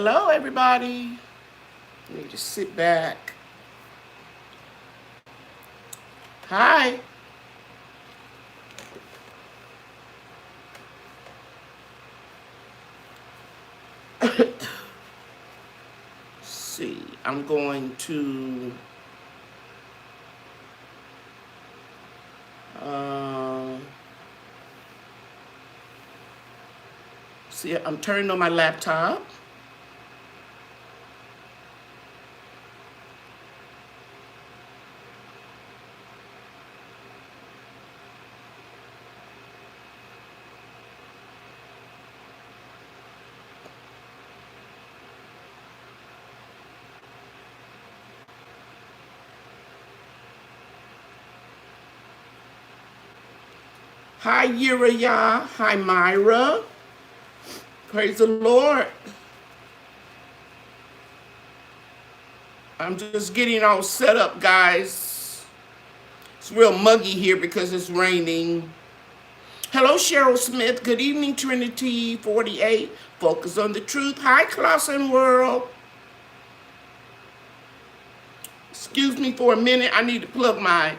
Hello, everybody. Let me just sit back. Hi. See, I'm going to see, I'm turning on my laptop. Hi, Uriah. Hi, Myra. Praise the Lord. I'm just getting all set up, guys. It's real muggy here because it's raining. Hello, Cheryl Smith. Good evening, Trinity 48. Focus on the truth. Hi, Clausen World. Excuse me for a minute. I need to plug my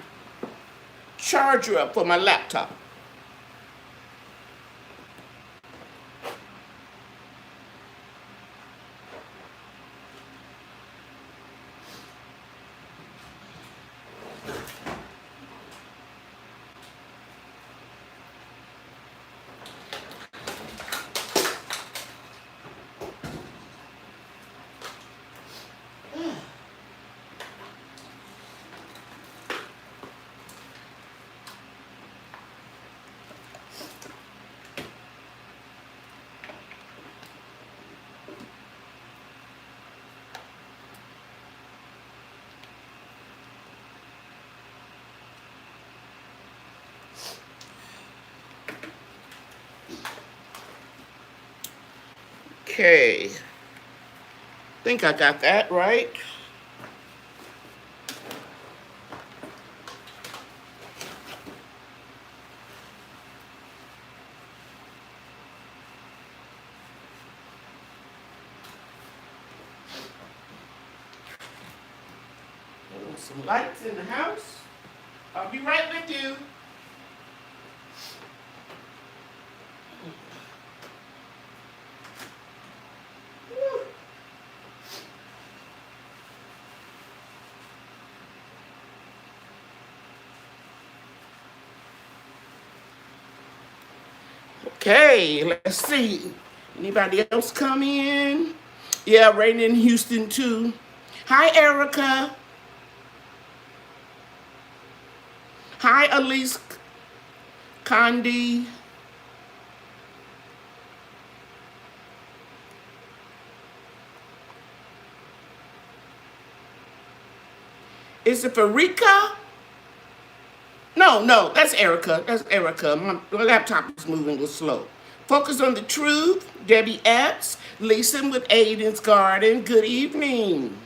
charger up for my laptop. Okay, think I got that right. Some lights in the house. I'll be right with you. Okay, let's see. Anybody else come in? Yeah, right in Houston too. Hi, Erica. Hi, Elise Condi. Is it Farika? No, that's Erica. That's Erica. My laptop is moving a little slow. Focus on the truth. Debbie Epps. Lisa with Aiden's Garden. Good evening.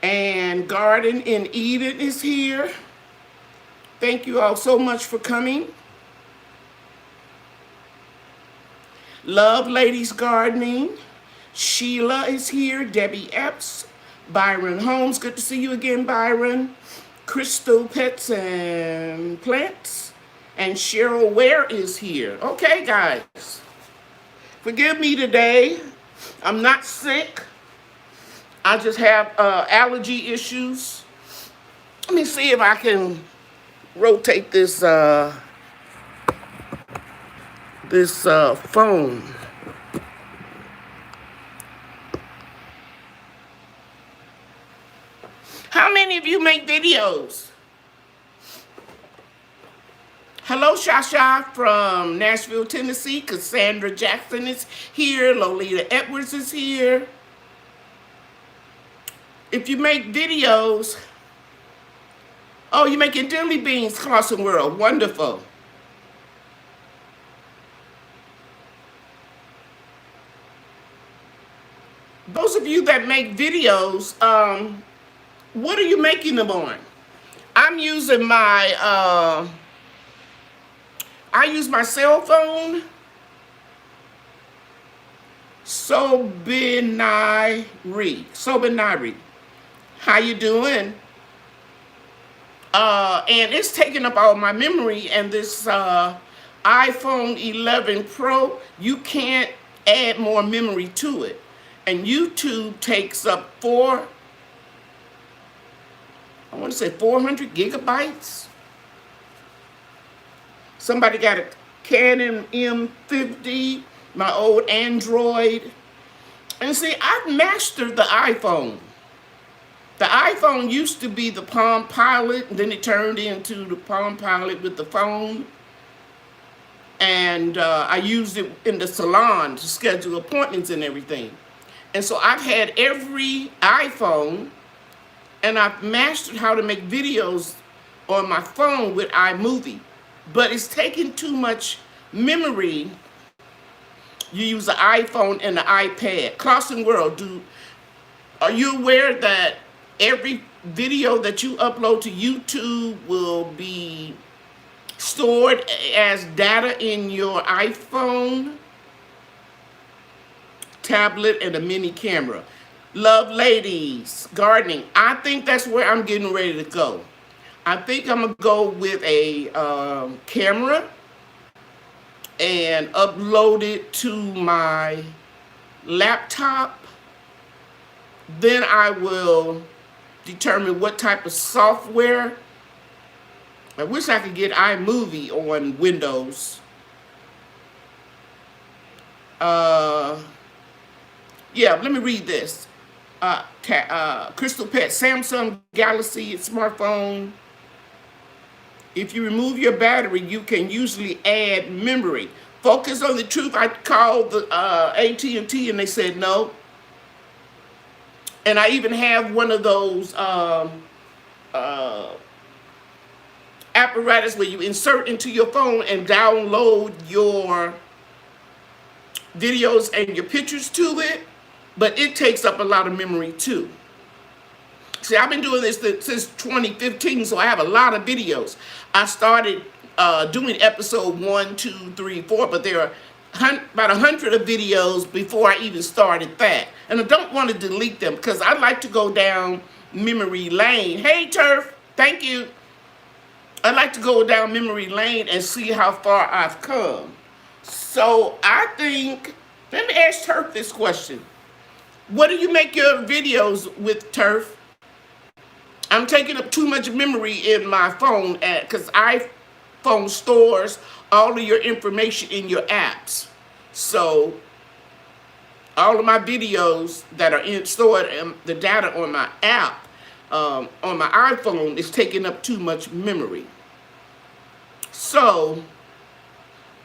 And Garden in Eden is here. Thank you all so much for coming. Love Ladies Gardening. Sheila is here. Debbie Epps. Byron Holmes. Good to see you again, Byron. Crystal Pets and Plants. And Cheryl Ware is here. Okay, guys. Forgive me today. I'm not sick. I just have allergy issues. Let me see if I can rotate this phone. How many of you make videos? Hello, Shasha from Nashville, Tennessee. Cassandra Jackson is here. Lolita Edwards is here. If you make videos, oh, you're making dilly beans, Clausen World. Wonderful. Those of you that make videos, what are you making them on? I'm using my, I use my cell phone. Sobinari. How you doing? And it's taking up all my memory, and this iPhone 11 Pro, you can't add more memory to it. And YouTube takes up 400 gigabytes. Somebody got a Canon M50, my old Android. And see, I've mastered the iPhone. The iPhone used to be the Palm Pilot, and then it turned into the Palm Pilot with the phone. And I used it in the salon to schedule appointments and everything. And so I've had every iPhone, and I've mastered how to make videos on my phone with iMovie. But it's taking too much memory. You use the iPhone and the iPad. Carson World, are you aware that every video that you upload to YouTube will be stored as data in your iPhone, tablet, and a mini camera? Love ladies, gardening. I think that's where I'm getting ready to go. I think I'm going to go with a camera and upload it to my laptop. Then I will determine what type of software. I wish I could get iMovie on Windows. Yeah, let me read this. Crystal Pet, Samsung Galaxy smartphone. If you remove your battery, you can usually add memory. Focus on the truth. I called the AT&T and they said no. And I even have one of those apparatus where you insert into your phone and download your videos and your pictures to it. But it takes up a lot of memory too. See, I've been doing this since 2015, so I have a lot of videos. I started doing episode 1, 2, 3, 4, but there are about 100 of videos before I even started that. And I don't want to delete them because I like to go down memory lane. Hey, Turf, thank you. I like to go down memory lane and see how far I've come. So I think, let me ask Turf this question. What do you make your videos with, Turf? I'm taking up too much memory in my phone because iPhone stores all of your information in your apps. So all of my videos that are stored in the data on my app, on my iPhone, is taking up too much memory. So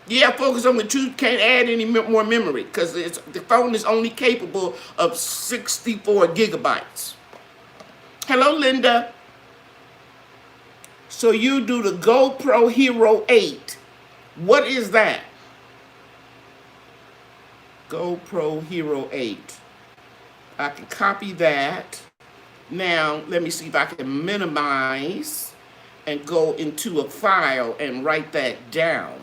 yeah, focus on the truth. Can't add any more memory because the phone is only capable of 64 gigabytes. Hello, Linda. So you do the GoPro Hero 8. What is that? GoPro Hero 8. I can copy that. Now, let me see if I can minimize and go into a file and write that down.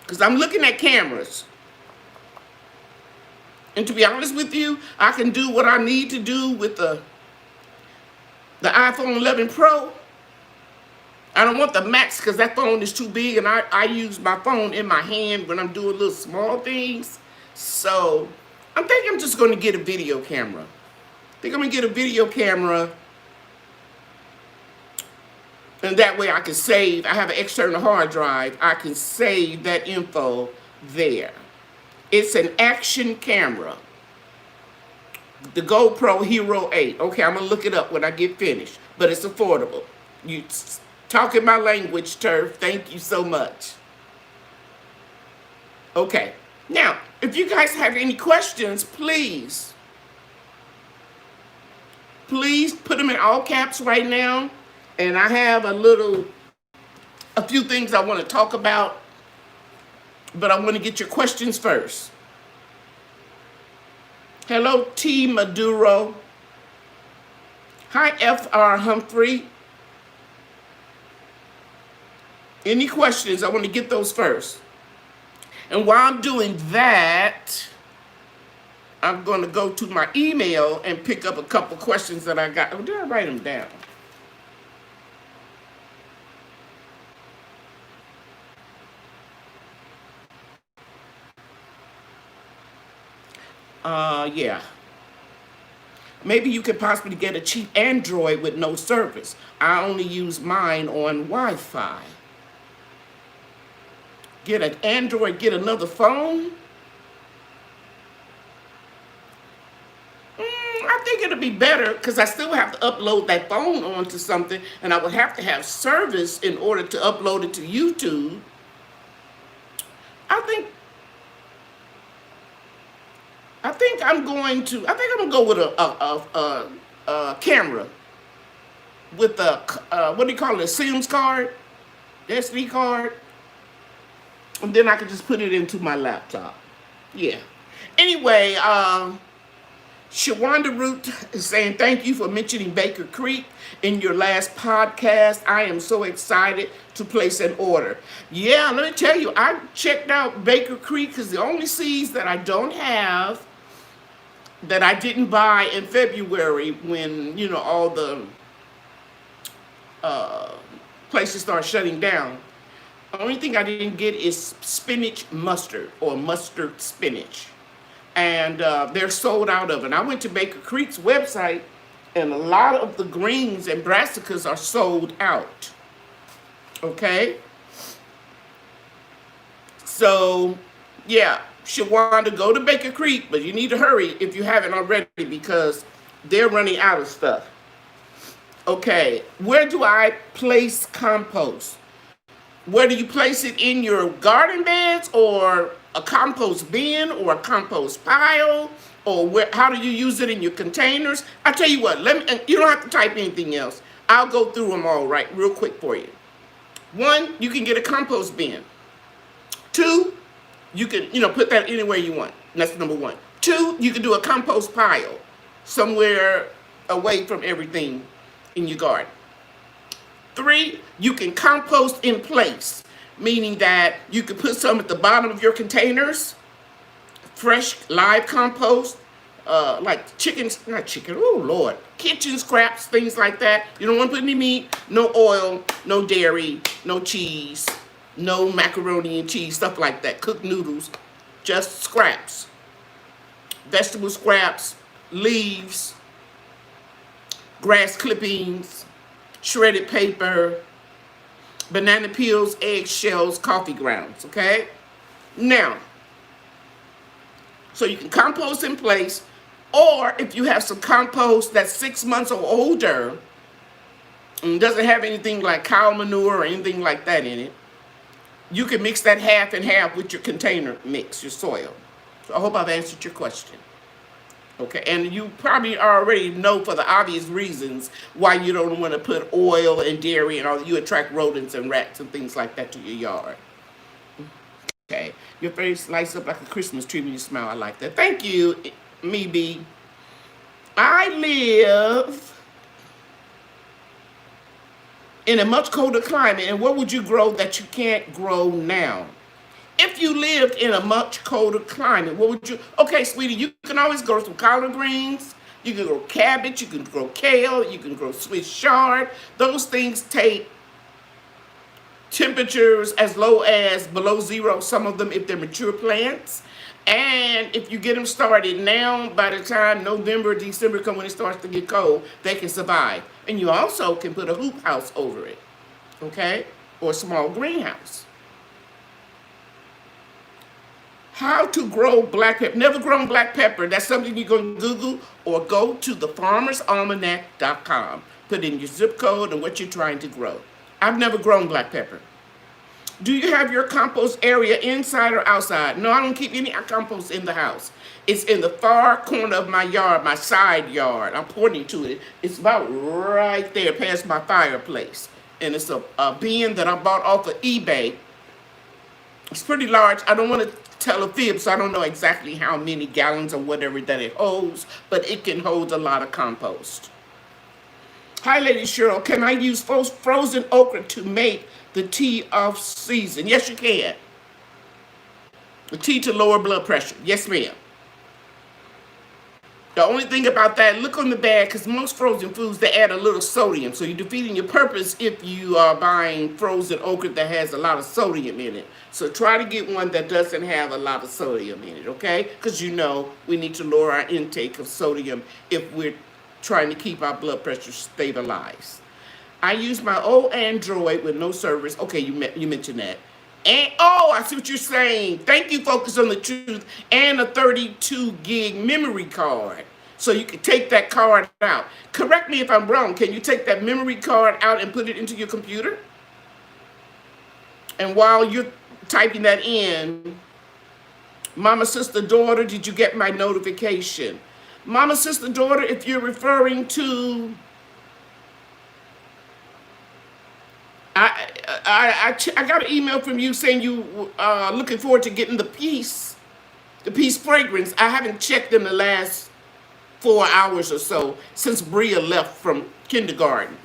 Because I'm looking at cameras. And to be honest with you, I can do what I need to do with the iPhone 11 Pro. I don't want the Max because that phone is too big, and I use my phone in my hand when I'm doing little small things. So I'm thinking I'm just going to get a video camera. I think I'm going to get a video camera, and that way I can save. I have an external hard drive. I can save that info there. It's an action camera. The GoPro Hero 8. Okay, I'm going to look it up when I get finished. But it's affordable. You talking my language, Turf. Thank you so much. Okay. Now, if you guys have any questions, please put them in all caps right now. And I have a few things I want to talk about. But I want to get your questions first. Hello, T. Maduro. Hi, F.R. Humphrey. Any questions? I want to get those first. And while I'm doing that, I'm going to go to my email and pick up a couple questions that I got. Oh, did I write them down? Yeah. Maybe you could possibly get a cheap Android with no service. I only use mine on Wi-Fi. Get an Android, get another phone? I think it'll be better because I still have to upload that phone onto something, and I would have to have service in order to upload it to YouTube. I think I'm gonna go with a camera with a what do you call it, a SIMS card, SD card, and then I can just put it into my laptop. Yeah. Anyway, Shawanda Root is saying, thank you for mentioning Baker Creek in your last podcast. I am so excited to place an order. Yeah, let me tell you, I checked out Baker Creek because the only seeds that I don't have, that I didn't buy in February when, you know, all the places start shutting down. The only thing I didn't get is spinach mustard or mustard spinach. And they're sold out of it. I went to Baker Creek's website, and a lot of the greens and brassicas are sold out. Okay? So, yeah, Shawanda, go to Baker Creek, but you need to hurry if you haven't already because they're running out of stuff. Okay, where do I place compost? Where do you place it, in your garden beds or a compost bin or a compost pile, or where? How do you use it in your containers? I tell you what, you don't have to type anything else. I'll go through them all right real quick for you. 1, you can get a compost bin. 2, you can, put that anywhere you want. That's number 1. 2, you can do a compost pile somewhere away from everything in your garden. 3, you can compost in place, meaning that you can put some at the bottom of your containers, fresh live compost, like kitchen scraps, things like that. You don't want to put any meat, no oil, no dairy, no cheese, no macaroni and cheese, stuff like that, cooked noodles, just scraps, vegetable scraps, leaves, grass clippings, shredded paper, banana peels, egg shells, coffee grounds, okay? Now, so you can compost in place, or if you have some compost that's 6 months or older and doesn't have anything like cow manure or anything like that in it, you can mix that half and half with your container mix, your soil. So I hope I've answered your question. Okay, and you probably already know for the obvious reasons why you don't want to put oil and dairy and all. You attract rodents and rats and things like that to your yard. Okay, your face lights up like a Christmas tree when you smile. I like that. Thank you, me B. I live in a much colder climate, and what would you grow that you can't grow now? If you lived in a much colder climate, what would you? Okay, sweetie, you can always grow some collard greens. You can grow cabbage. You can grow kale. You can grow Swiss chard. Those things take temperatures as low as below 0, some of them if they're mature plants. And if you get them started now, by the time November, December come when it starts to get cold, they can survive. And you also can put a hoop house over it, okay? Or a small greenhouse. How to grow black pepper. Never grown black pepper. That's something you're going to Google or go to thefarmersalmanac.com. Put in your zip code and what you're trying to grow. I've never grown black pepper. Do you have your compost area inside or outside? No, I don't keep any compost in the house. It's in the far corner of my yard, my side yard. I'm pointing to it. It's about right there past my fireplace. And it's a bin that I bought off of eBay. It's pretty large. I don't want to tell a fib, so I don't know exactly how many gallons or whatever that it holds, but it can hold a lot of compost. Hi, Lady Cheryl. Can I use frozen okra to make the tea off season? Yes, you can. The tea to lower blood pressure. Yes, ma'am. The only thing about that, look on the bag, because most frozen foods, they add a little sodium. So you're defeating your purpose if you are buying frozen okra that has a lot of sodium in it. So try to get one that doesn't have a lot of sodium in it, okay? Because you know we need to lower our intake of sodium if we're trying to keep our blood pressure stabilized. I use my old Android with no service. Okay, you mentioned that. And, oh, I see what you're saying. Thank you, Focus on the Truth. And a 32 gig memory card. So you can take that card out. Correct me if I'm wrong. Can you take that memory card out and put it into your computer? And while you're typing that in, Mama, Sister, Daughter, did you get my notification? Mama, Sister, Daughter, if you're referring to... I got an email from you saying you looking forward to getting the Peace fragrance. I haven't checked in the last 4 hours or so since Bria left from kindergarten.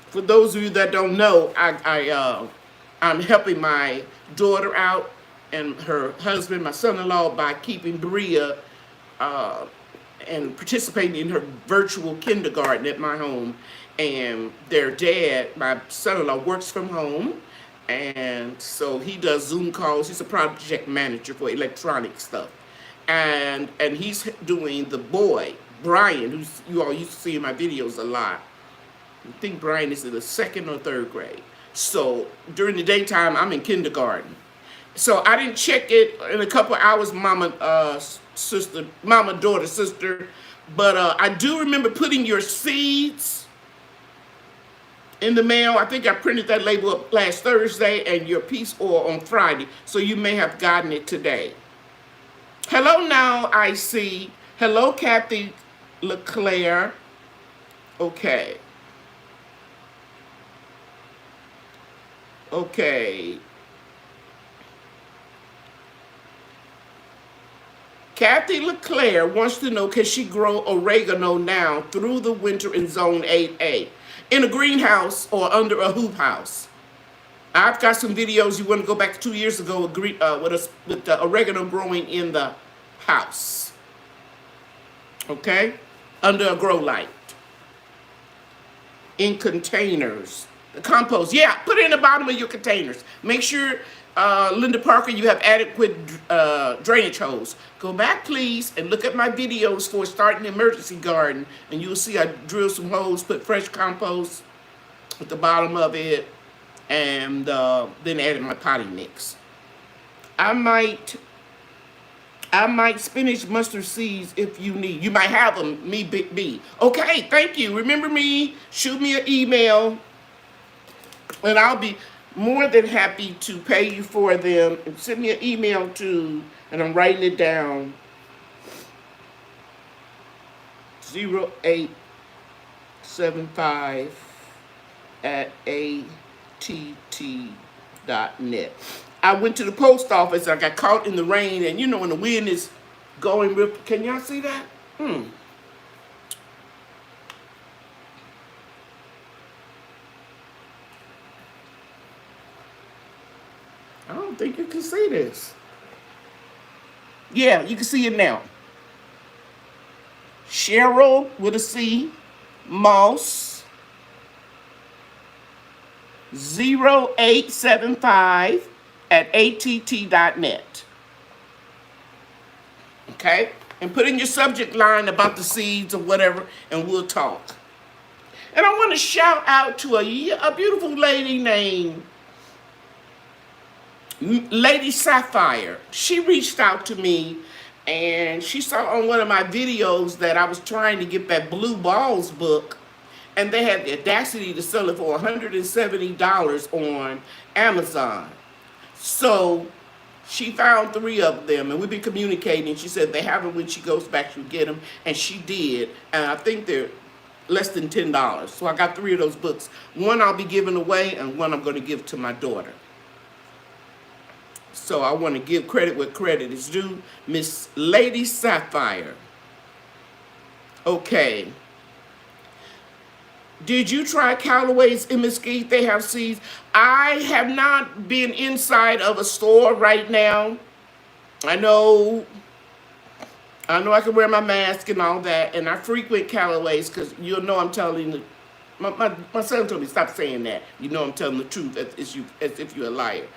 For those of you that don't know, I'm helping my daughter out and her husband, my son-in-law, by keeping Bria and participating in her virtual kindergarten at my home. And their dad, my son-in-law, works from home, and so he does Zoom calls. He's a project manager for electronic stuff, and he's doing the boy Brian, who's you all used to see in my videos a lot. I think Brian is in the 2nd or 3rd grade. So during the daytime, I'm in kindergarten. So I didn't check it in a couple of hours, Mama, daughter, sister. But I do remember putting your seeds in the mail. I think I printed that label up last Thursday, and your peace oil on Friday. So you may have gotten it today. Hello now, I see. Hello, Kathy LeClaire. Okay. Okay. Kathy LeClaire wants to know, can she grow oregano now through the winter in Zone 8A? In a greenhouse or under a hoop house? I've got some videos. You want to go back 2 years ago with the oregano growing in the house. Okay? Under a grow light. In containers. The compost. Yeah, put it in the bottom of your containers. Make sure, Linda Parker, you have adequate drainage hose. Go back, please, and look at my videos for starting an emergency garden. And you'll see I drilled some holes, put fresh compost at the bottom of it, and then added my potting mix. I might spinach mustard seeds if you need. You might have them, me, Big B. Okay, thank you. Remember me, shoot me an email, and I'll be more than happy to pay you for them. And send me an email too, and I'm writing it down. 0875@att.net. I went to the post office. I got caught in the rain, and you know when the wind is going real. Can y'all see that? I don't think you can see this. Yeah, you can see it now. Cheryl with a C, Moss, 0875@att.net. Okay? And put in your subject line about the seeds or whatever, and we'll talk. And I want to shout out to a beautiful lady named Lady Sapphire. She reached out to me, and she saw on one of my videos that I was trying to get that Blue Balls book, and they had the audacity to sell it for $170 on Amazon. So she found 3 of them, and we've been communicating. She said they have them when she goes back, she'll get them, and she did. And I think they're less than $10. So I got 3 of those books. One I'll be giving away, and one I'm going to give to my daughter. So I want to give credit where credit is due. Miss Lady Sapphire. Okay. Did you try Callaway's in Mesquite? They have seeds. I have not been inside of a store right now. I know I can wear my mask and all that, and I frequent Callaways because you'll know I'm telling the. My son told me stop saying that. You know I'm telling the truth as if you're a liar.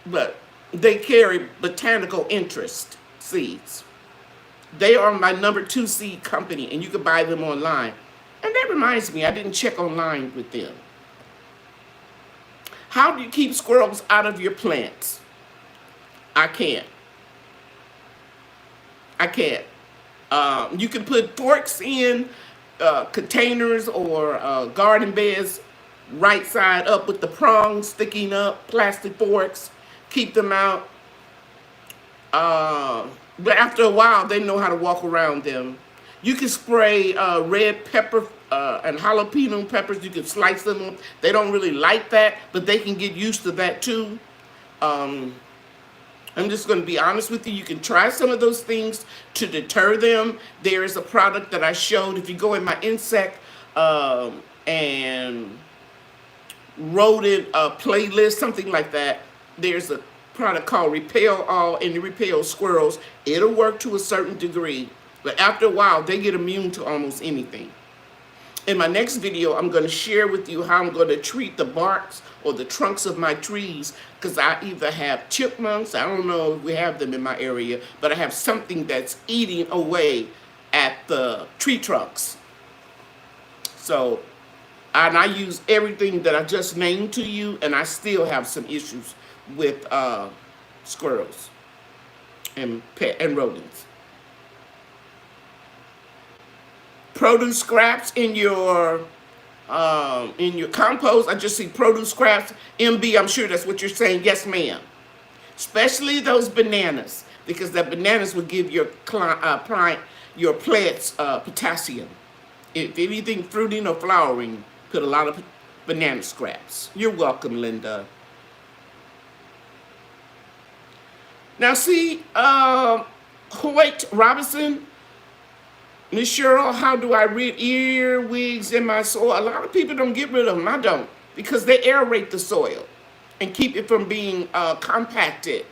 But they carry botanical interest seeds. They are my #2 seed company, and you can buy them online. And that reminds me, I didn't check online with them. How do you keep squirrels out of your plants? I can't. You can put forks in containers or garden beds right side up with the prongs sticking up, plastic forks, keep them out. But after a while, they know how to walk around them. You can spray red pepper and jalapeno peppers. You can slice them. They don't really like that, but they can get used to that too. I'm just going to be honest with you. You can try some of those things to deter them. There is a product that I showed. If you go in my insect and rodent playlist, something like that, there's a product called Repel All, and it repels squirrels. It'll work to a certain degree, but after a while, they get immune to almost anything. In my next video, I'm going to share with you how I'm going to treat the barks or the trunks of my trees, because I either have chipmunks, I don't know if we have them in my area, but I have something that's eating away at the tree trunks. So, and I use everything that I just named to you, and I still have some issues with squirrels and rodents. Produce scraps in your compost. I just see produce scraps. MB, I'm sure that's what you're saying. Yes, ma'am. Especially those bananas, because the bananas will give your plants potassium. If anything fruiting or flowering, put a lot of banana scraps. You're welcome, Linda. Now see, Hoyt Robinson, Miss Cheryl, how do I rid earwigs in my soil? A lot of people don't get rid of them. I don't, because they aerate the soil and keep it from being compacted.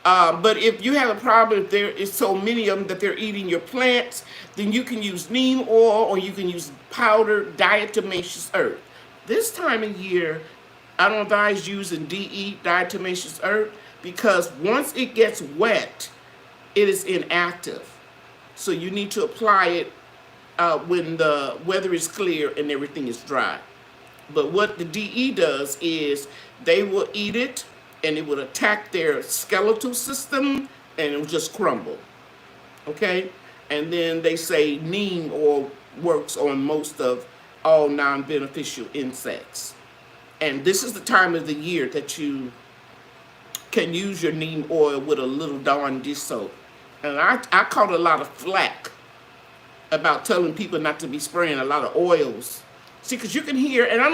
But if you have a problem, if there is so many of them that they're eating your plants, then you can use neem oil or you can use powdered diatomaceous earth. This time of year, I don't advise using DE, diatomaceous earth, because once it gets wet, it is inactive. So you need to apply it when the weather is clear and everything is dry. But what the DE does is they will eat it and it will attack their skeletal system and it will just crumble. Okay? And then they say neem oil works on most of all non-beneficial insects. And this is the time of the year that you can use your neem oil with a little Dawn dish soap. And I caught a lot of flack about telling people not to be spraying a lot of oils. See, because you can hear, and I'm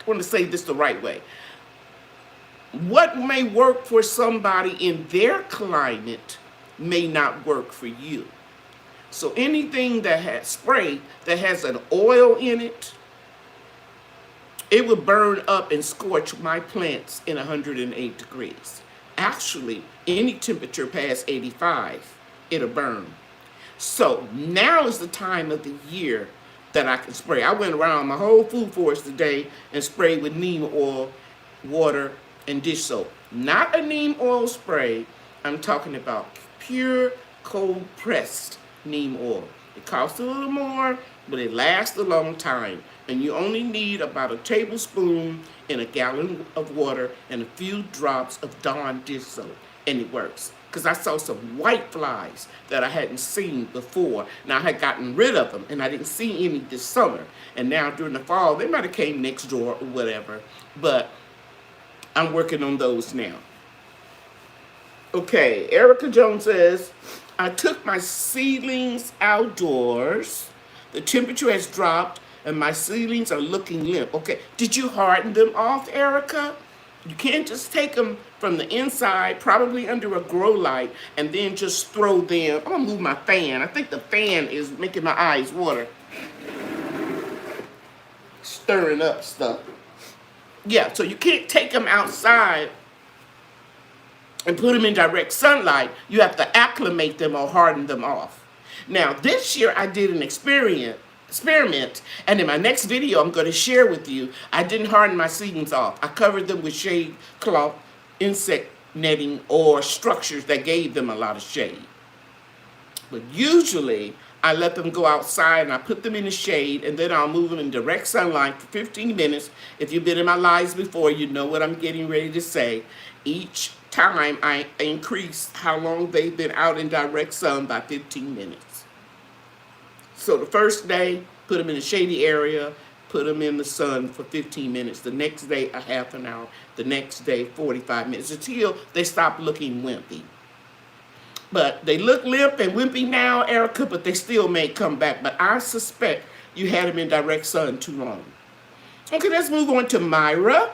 going to say this the right way. What may work for somebody in their climate may not work for you. So anything that has spray that has an oil in it, it will burn up and scorch my plants in 108 degrees. Actually, any temperature past 85, it'll burn. So now is the time of the year that I can spray. I went around my whole food forest today and sprayed with neem oil, water, and dish soap. Not a neem oil spray. I'm talking about pure cold pressed neem oil. It costs a little more, but it lasts a long time. And you only need about a tablespoon in a gallon of water and a few drops of Dawn dish soap, and it works. Because I saw some white flies that I hadn't seen before. Now I had gotten rid of them, and I didn't see any this summer. And now during the fall, they might have came next door or whatever. But I'm working on those now. Okay, Erica Jones says, I took my seedlings outdoors. The temperature has dropped, and my seedlings are looking limp. Okay, did you harden them off, Erica? You can't just take them from the inside, probably under a grow light, and then just throw them. I'm gonna move my fan. I think the fan is making my eyes water. Stirring up stuff. Yeah, so you can't take them outside and put them in direct sunlight, you have to acclimate them or harden them off. Now, this year I did an experiment, and in my next video I'm going to share with you, I didn't harden my seedlings off. I covered them with shade cloth, insect netting, or structures that gave them a lot of shade. But usually I let them go outside and I put them in the shade, and then I'll move them in direct sunlight for 15 minutes. If you've been in my lives before, you know what I'm getting ready to say. Each time I increase how long they've been out in direct sun by 15 minutes. So the first day, put them in a shady area, put them in the sun for 15 minutes. The next day, a half an hour. The next day, 45 minutes, until they stop looking wimpy. But they look limp and wimpy now, Erica, but they still may come back. But I suspect you had them in direct sun too long. Okay, let's move on to Myra.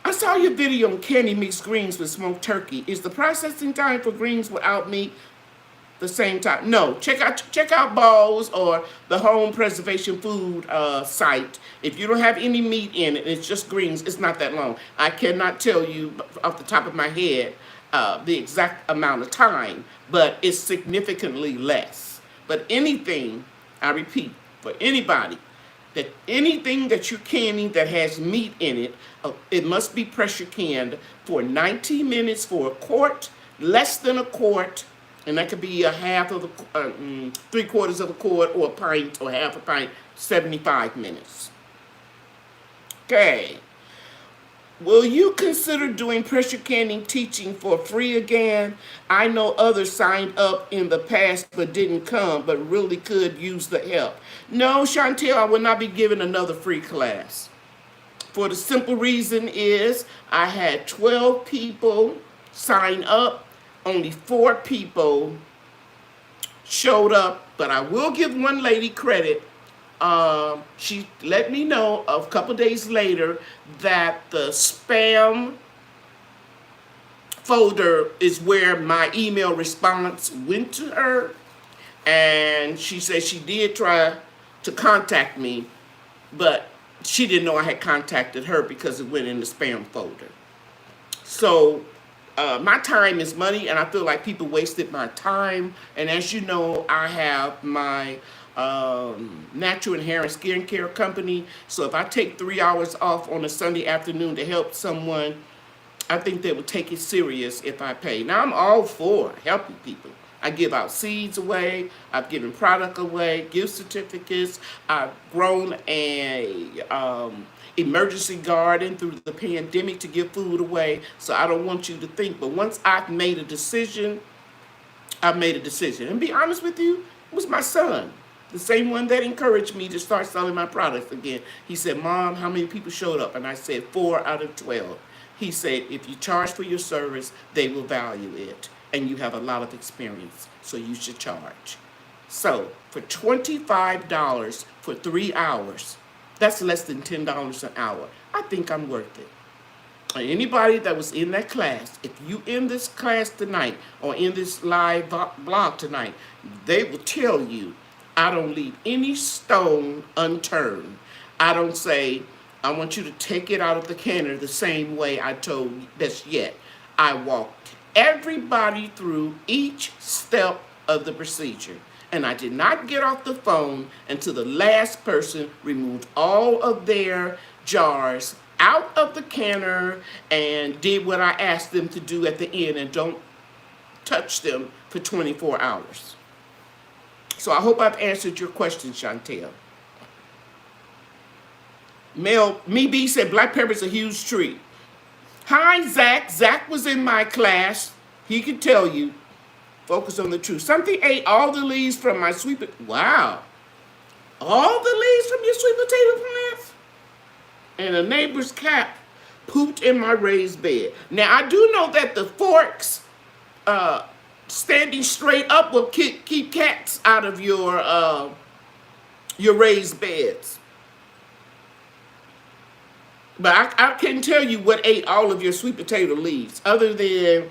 I saw your video on candy mixed greens with smoked turkey. Is the processing time for greens without meat the same time? No, check out Balls or the Home Preservation Food site. If you don't have any meat in it, it's just greens, it's not that long. I cannot tell you off the top of my head the exact amount of time, but it's significantly less. But anything, I repeat, for anybody, that anything that you're canning that has meat in it, it must be pressure canned for 90 minutes for a quart, less than a quart, and that could be a half of a, 3/4 of a quart, or a pint, or half a pint, 75 minutes. Okay. Will you consider doing pressure canning teaching for free again? I know others signed up in the past but didn't come, but really could use the help. No, Chantel, I will not be giving another free class. For the simple reason is I had 12 people sign up. Only 4 people showed up, but I will give one lady credit. She let me know a couple days later that the spam folder is where my email response went to her, and she said she did try to contact me, but she didn't know I had contacted her because it went in the spam folder. So my time is money, and I feel like people wasted my time. And as you know, I have my natural and hair and skincare company. So if I take 3 hours off on a Sunday afternoon to help someone, I think they would take it serious if I pay. Now, I'm all for helping people. I give out seeds away. I've given product away, gift certificates. I've grown a emergency garden through the pandemic to give food away. So I don't want you to think, but once I've made a decision, I've made a decision. And be honest with you, it was my son, the same one that encouraged me to start selling my products again. He said, Mom, how many people showed up? And I said, 4 out of 12. He said, if you charge for your service, they will value it. And you have a lot of experience, so you should charge. So for $25 for 3 hours, that's less than $10 an hour. I think I'm worth it. And anybody that was in that class, if you in this class tonight or in this live blog tonight, they will tell you I don't leave any stone unturned. I don't say, I want you to take it out of the canner the same way I told you this yet. I walked everybody through each step of the procedure. And I did not get off the phone until the last person removed all of their jars out of the canner and did what I asked them to do at the end, and don't touch them for 24 hours. So I hope I've answered your question, Chantel. Me B said black pepper's a huge treat. Hi, Zach. Zach was in my class. He could tell you. Focus on the truth. Something ate all the leaves from my sweet potato. Wow. All the leaves from your sweet potato plants? And a neighbor's cat pooped in my raised bed. Now, I do know that the forks standing straight up will keep cats out of your raised beds. But I can't tell you what ate all of your sweet potato leaves, other than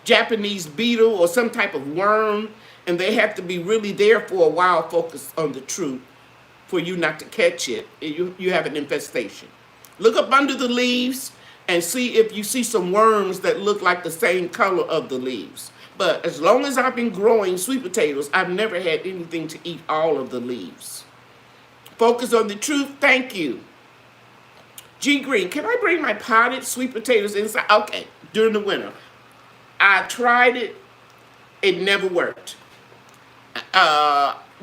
Japanese beetle or some type of worm, and they have to be really there for a while, focused on the truth, for you not to catch it. You have an infestation. Look up under the leaves. and see if you see some worms that look like the same color of the leaves. But as long as I've been growing sweet potatoes, I've never had anything to eat all of the leaves. Focus on the truth. Thank you. G Green, can I bring my potted sweet potatoes inside? Okay, during the winter. I tried it. It never worked.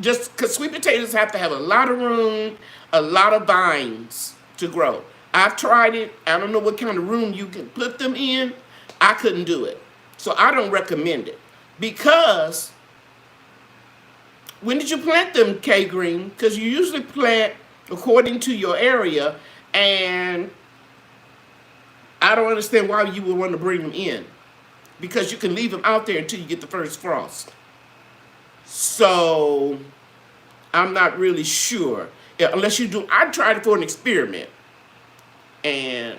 Just because sweet potatoes have to have a lot of room, a lot of vines to grow. I've tried it. I don't know what kind of room you can put them in. I couldn't do it. So I don't recommend it. Because, when did you plant them, K Green? Because you usually plant according to your area, and I don't understand why you would want to bring them in. Because you can leave them out there until you get the first frost. So, I'm not really sure. Yeah, unless you do, I tried it for an experiment. And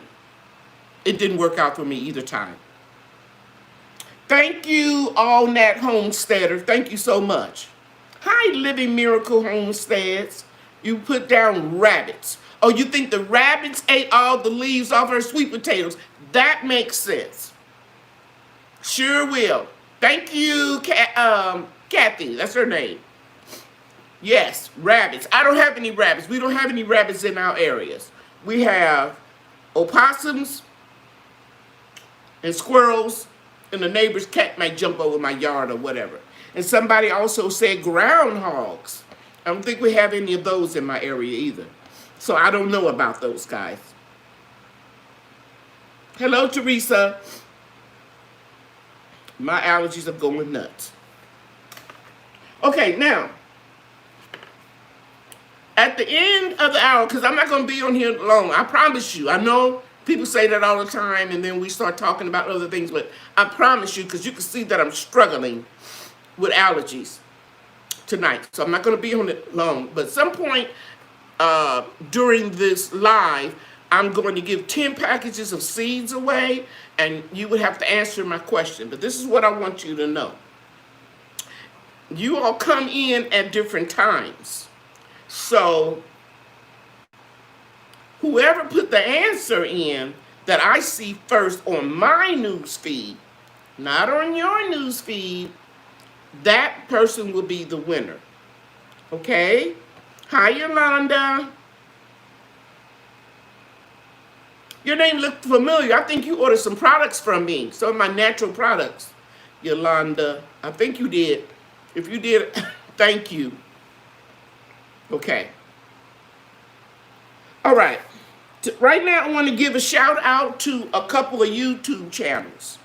it didn't work out for me either time. Thank you, All Nat Homesteader. Thank you so much. Hi, Living Miracle Homesteads. You put down rabbits. Oh, you think the rabbits ate all the leaves off her sweet potatoes? That makes sense. Sure will. Thank you, Kathy. That's her name. Yes, rabbits. I don't have any rabbits. We don't have any rabbits in our areas. We have opossums and squirrels, and the neighbor's cat might jump over my yard or whatever. And somebody also said groundhogs. I don't think we have any of those in my area either. So I don't know about those guys. Hello, Teresa. My allergies are going nuts. Okay, now, at the end of the hour, because I'm not going to be on here long, I promise you. I know people say that all the time, and then we start talking about other things, but I promise you, because you can see that I'm struggling with allergies tonight. So I'm not going to be on it long, but at some point during this live, I'm going to give 10 packages of seeds away, and you would have to answer my question. But this is what I want you to know. You all come in at different times. So whoever put the answer in that I see first on my news feed, not on your news feed, that person will be the winner. Okay? Hi, Yolanda. Your name looked familiar. I think you ordered some products from me. Some of my natural products, Yolanda. I think you did. If you did, thank you. Okay. All right. Right now, I want to give a shout out to a couple of YouTube channels.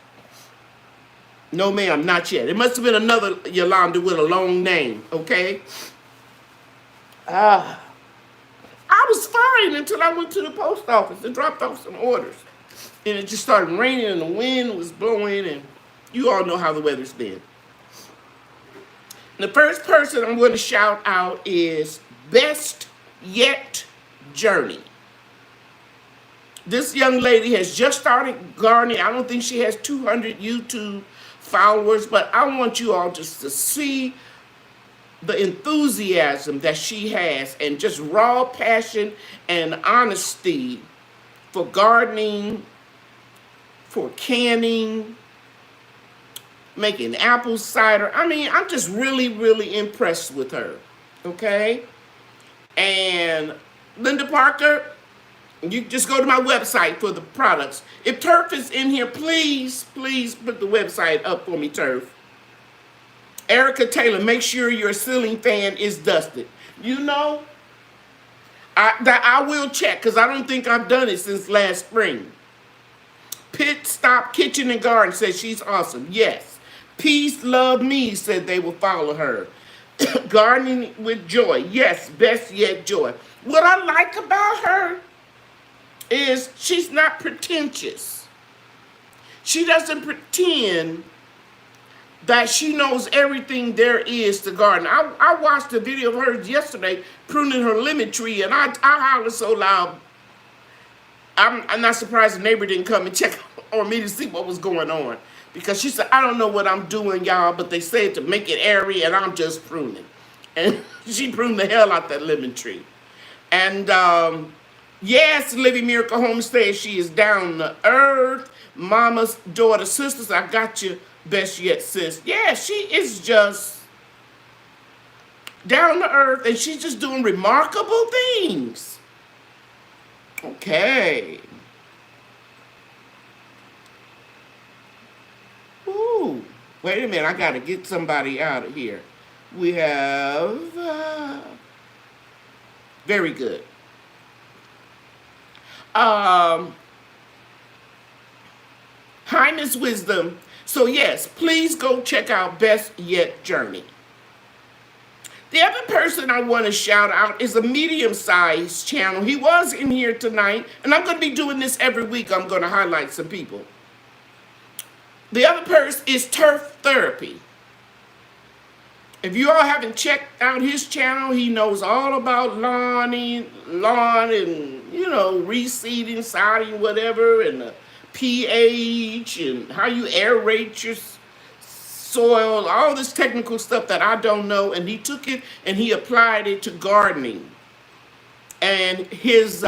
No, ma'am, not yet. It must have been another Yolanda with a long name, okay? I was fine until I went to the post office and dropped off some orders. And it just started raining and the wind was blowing, and you all know how the weather's been. The first person I'm going to shout out is Best Yet Journey. This young lady has just started gardening. I don't think she has 200 YouTube followers, but I want you all just to see the enthusiasm that she has and just raw passion and honesty for gardening, for canning, making apple cider. I mean, I'm just really, really impressed with her, okay? And Linda Parker, you just go to my website for the products. If Turf is in here, please, please put the website up for me, Turf. Erica Taylor, make sure your ceiling fan is dusted. You know, I will check because I don't think I've done it since last spring. Pit Stop Kitchen and Garden says she's awesome. Yes. Peace, Love Me said they will follow her. Gardening with Joy. Yes, Best Yet Joy. What I like about her is she's not pretentious. She doesn't pretend that she knows everything there is to garden. I watched a video of hers yesterday pruning her lemon tree, and I hollered so loud. I'm not surprised the neighbor didn't come and check on me to see what was going on. Because she said, I don't know what I'm doing, y'all, but they said to make it airy, and I'm just pruning. And she pruned the hell out that lemon tree. And Yes, Living Miracle Homestead. She is down to earth. Mama's daughter, sisters. I got you. Best yet, sis. Yeah, she is just down to earth, and she's just doing remarkable things. Okay. Ooh. Wait a minute. I got to get somebody out of here. We have... very good. Highness Wisdom. So yes, please go check out Best Yet Journey. The other person I want to shout out is a medium-sized channel. He was in here tonight, and I'm going to be doing this every week. I'm going to highlight some people. The other person is Turf Therapy. If you all haven't checked out his channel, he knows all about lawn and, reseeding, sodding, whatever, and the pH, and how you aerate your soil, all this technical stuff that I don't know. And he took it and he applied it to gardening. And his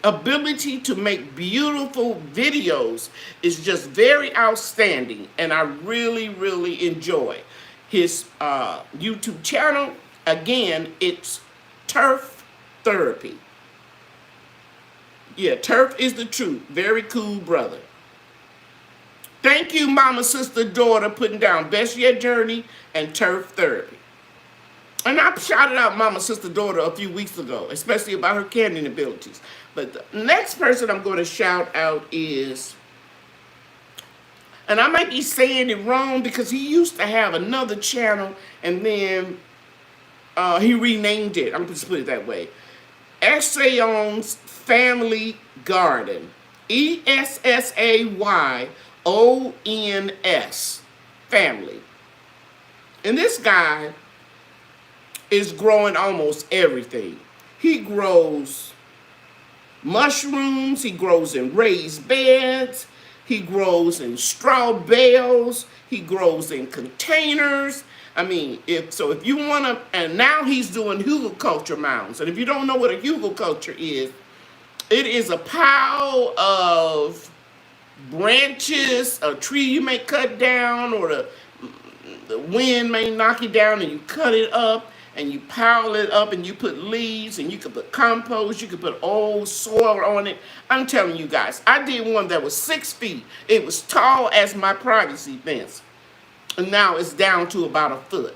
ability to make beautiful videos is just very outstanding. And I really, really enjoy his YouTube channel. Again, it's Turf Therapy. Yeah, Turf is the truth. Very cool brother. Thank you, Mama, Sister, Daughter, putting down Best Yet Journey and Turf Therapy. And I shouted out Mama, Sister, Daughter a few weeks ago, especially about her canning abilities. But the next person I'm going to shout out is, and I might be saying it wrong because he used to have another channel and then he renamed it. I'm just put it that way. Essayon's Family Garden. ESSAYONS. Family. And this guy is growing almost everything. He grows mushrooms. He grows in raised beds. He grows in straw bales. He grows in containers. I mean, if you want to, and now he's doing hugelkultur mounds. And if you don't know what a hugelkultur is, it is a pile of branches, a tree you may cut down, or the wind may knock it down, and you cut it up, and you pile it up, and you put leaves, and you can put compost, you can put old soil on it. I'm telling you guys, I did one that was 6 feet. It was tall as my privacy fence. And now it's down to about 1 foot.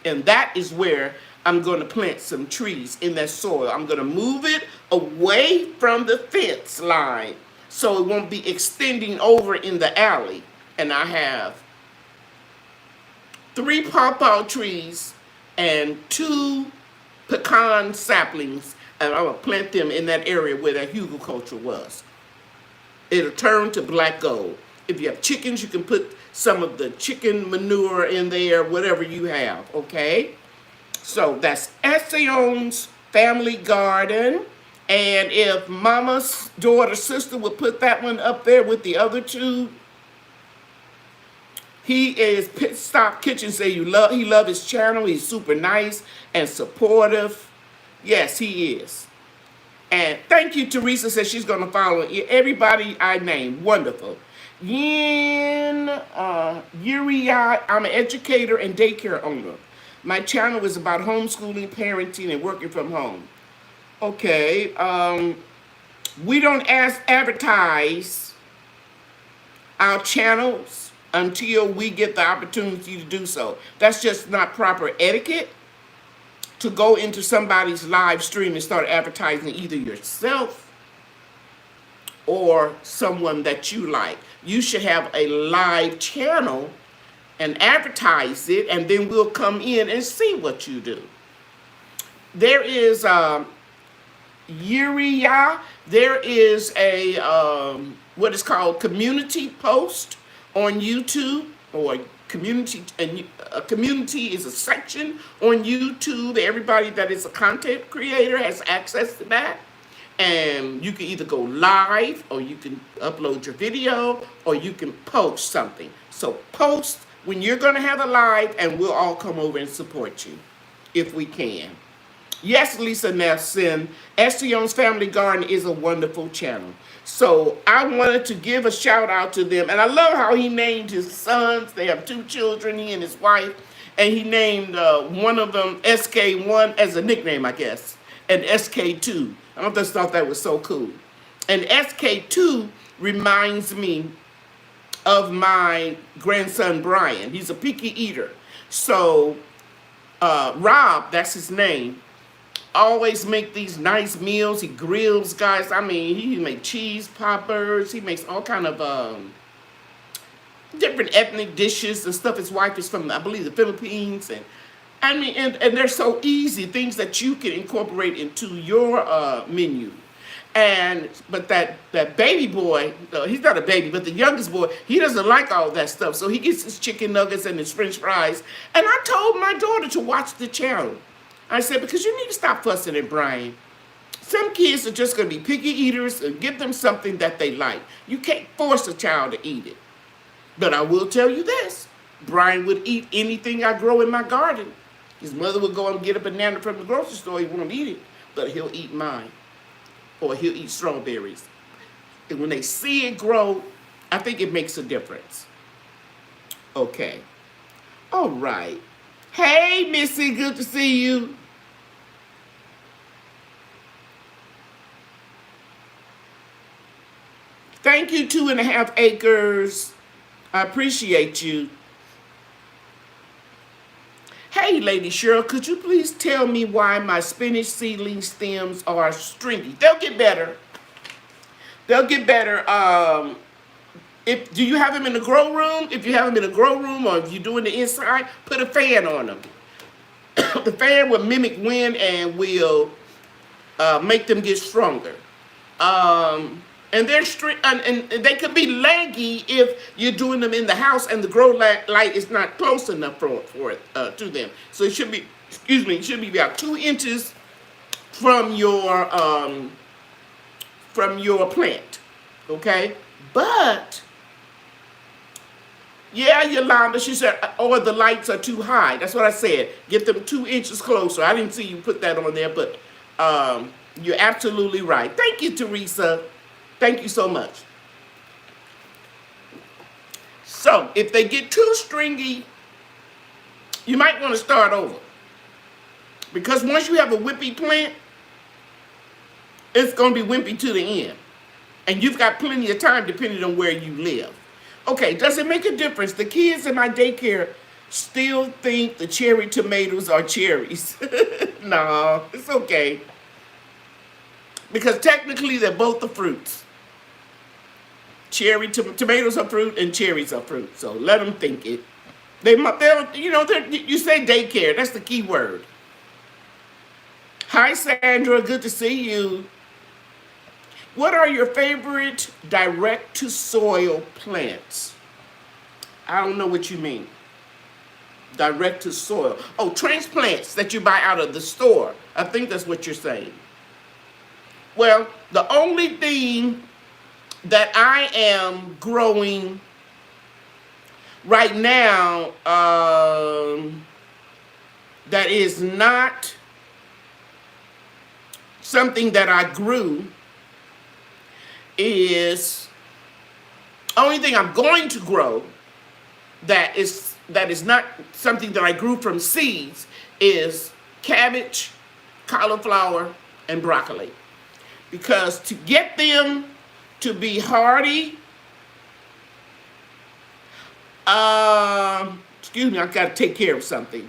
And that is where I'm going to plant some trees in that soil. I'm going to move it away from the fence line so it won't be extending over in the alley. And I have 3 pawpaw trees and 2 pecan saplings, and I'm going to plant them in that area where that hugelkultur was. It'll turn to black gold. If you have chickens, you can put some of the chicken manure in there, whatever you have, okay? So that's Essayon's Family Garden. And if Mama's Daughter, Sister would put that one up there with the other 2. He is Pit Stop Kitchen. Say he love his channel. He's super nice and supportive. Yes, he is. And thank you, Teresa says she's going to follow everybody I named. Wonderful. Yin, Uriah, I'm an educator and daycare owner. My channel is about homeschooling, parenting, and working from home. Okay, we don't advertise our channels until we get the opportunity to do so. That's just not proper etiquette to go into somebody's live stream and start advertising either yourself or someone that you like. You should have a live channel and advertise it, and then we'll come in and see what you do. There is Uriah. There is a what is called community post on YouTube, or community, and a community is a section on YouTube. Everybody that is a content creator has access to that. And you can either go live, or you can upload your video, or you can post something. So post when you're going to have a live, and we'll all come over and support you if we can. Yes, Lisa Nelson, Estion's Family Garden is a wonderful channel. So I wanted to give a shout out to them. And I love how he named his sons. They have 2 children, he and his wife. And he named one of them SK1 as a nickname, I guess, and SK2. I just thought that was so cool. And SK2 reminds me of my grandson, Brian. He's a picky eater. So Rob, that's his name, always make these nice meals. He grills, guys. I mean, he make cheese poppers. He makes all kind of different ethnic dishes and stuff. His wife is from, I believe, the Philippines. And I mean, and they're so easy, things that you can incorporate into your menu. But that baby boy, he's not a baby, but the youngest boy, he doesn't like all that stuff. So he gets his chicken nuggets and his French fries. And I told my daughter to watch the channel. I said, because you need to stop fussing at Brian. Some kids are just going to be picky eaters, and give them something that they like. You can't force a child to eat it. But I will tell you this. Brian would eat anything I grow in my garden. His mother would go and get a banana from the grocery store. He won't eat it, but he'll eat mine. Or he'll eat strawberries. And when they see it grow, I think it makes a difference. Okay. All right. Hey, Missy, good to see you. Thank you, 2.5 acres. I appreciate you. Hey, Lady Cheryl, could you please tell me why my spinach seedling stems are stringy? They'll get better. They'll get better. Do you have them in the grow room? If you have them in the grow room, or if you're doing the inside, put a fan on them. The fan will mimic wind and will make them get stronger. And they're and they could be leggy if you're doing them in the house and the grow light is not close enough for it to them. So it should be, it should be about 2 inches from your plant, okay? But yeah, Yolanda, she said, or the lights are too high. That's what I said. Get them 2 inches closer. I didn't see you put that on there, but you're absolutely right. Thank you, Teresa. Thank you so much. So, if they get too stringy, you might want to start over. Because once you have a wimpy plant, it's going to be wimpy to the end. And you've got plenty of time depending on where you live. Okay, does it make a difference? The kids in my daycare still think the cherry tomatoes are cherries. No, it's okay. Because technically they're both the fruits. Tomatoes are fruit and cherries are fruit. So let them think it. You say daycare. That's the key word. Hi, Sandra. Good to see you. What are your favorite direct-to-soil plants? I don't know what you mean. Direct-to-soil. Oh, transplants that you buy out of the store. I think that's what you're saying. Well, the only thing that I am growing right now that is not something that I grew is only thing I'm going to grow that is not something that I grew from seeds is cabbage, cauliflower, and broccoli. Because to get them to be hardy, excuse me, I've got to take care of something.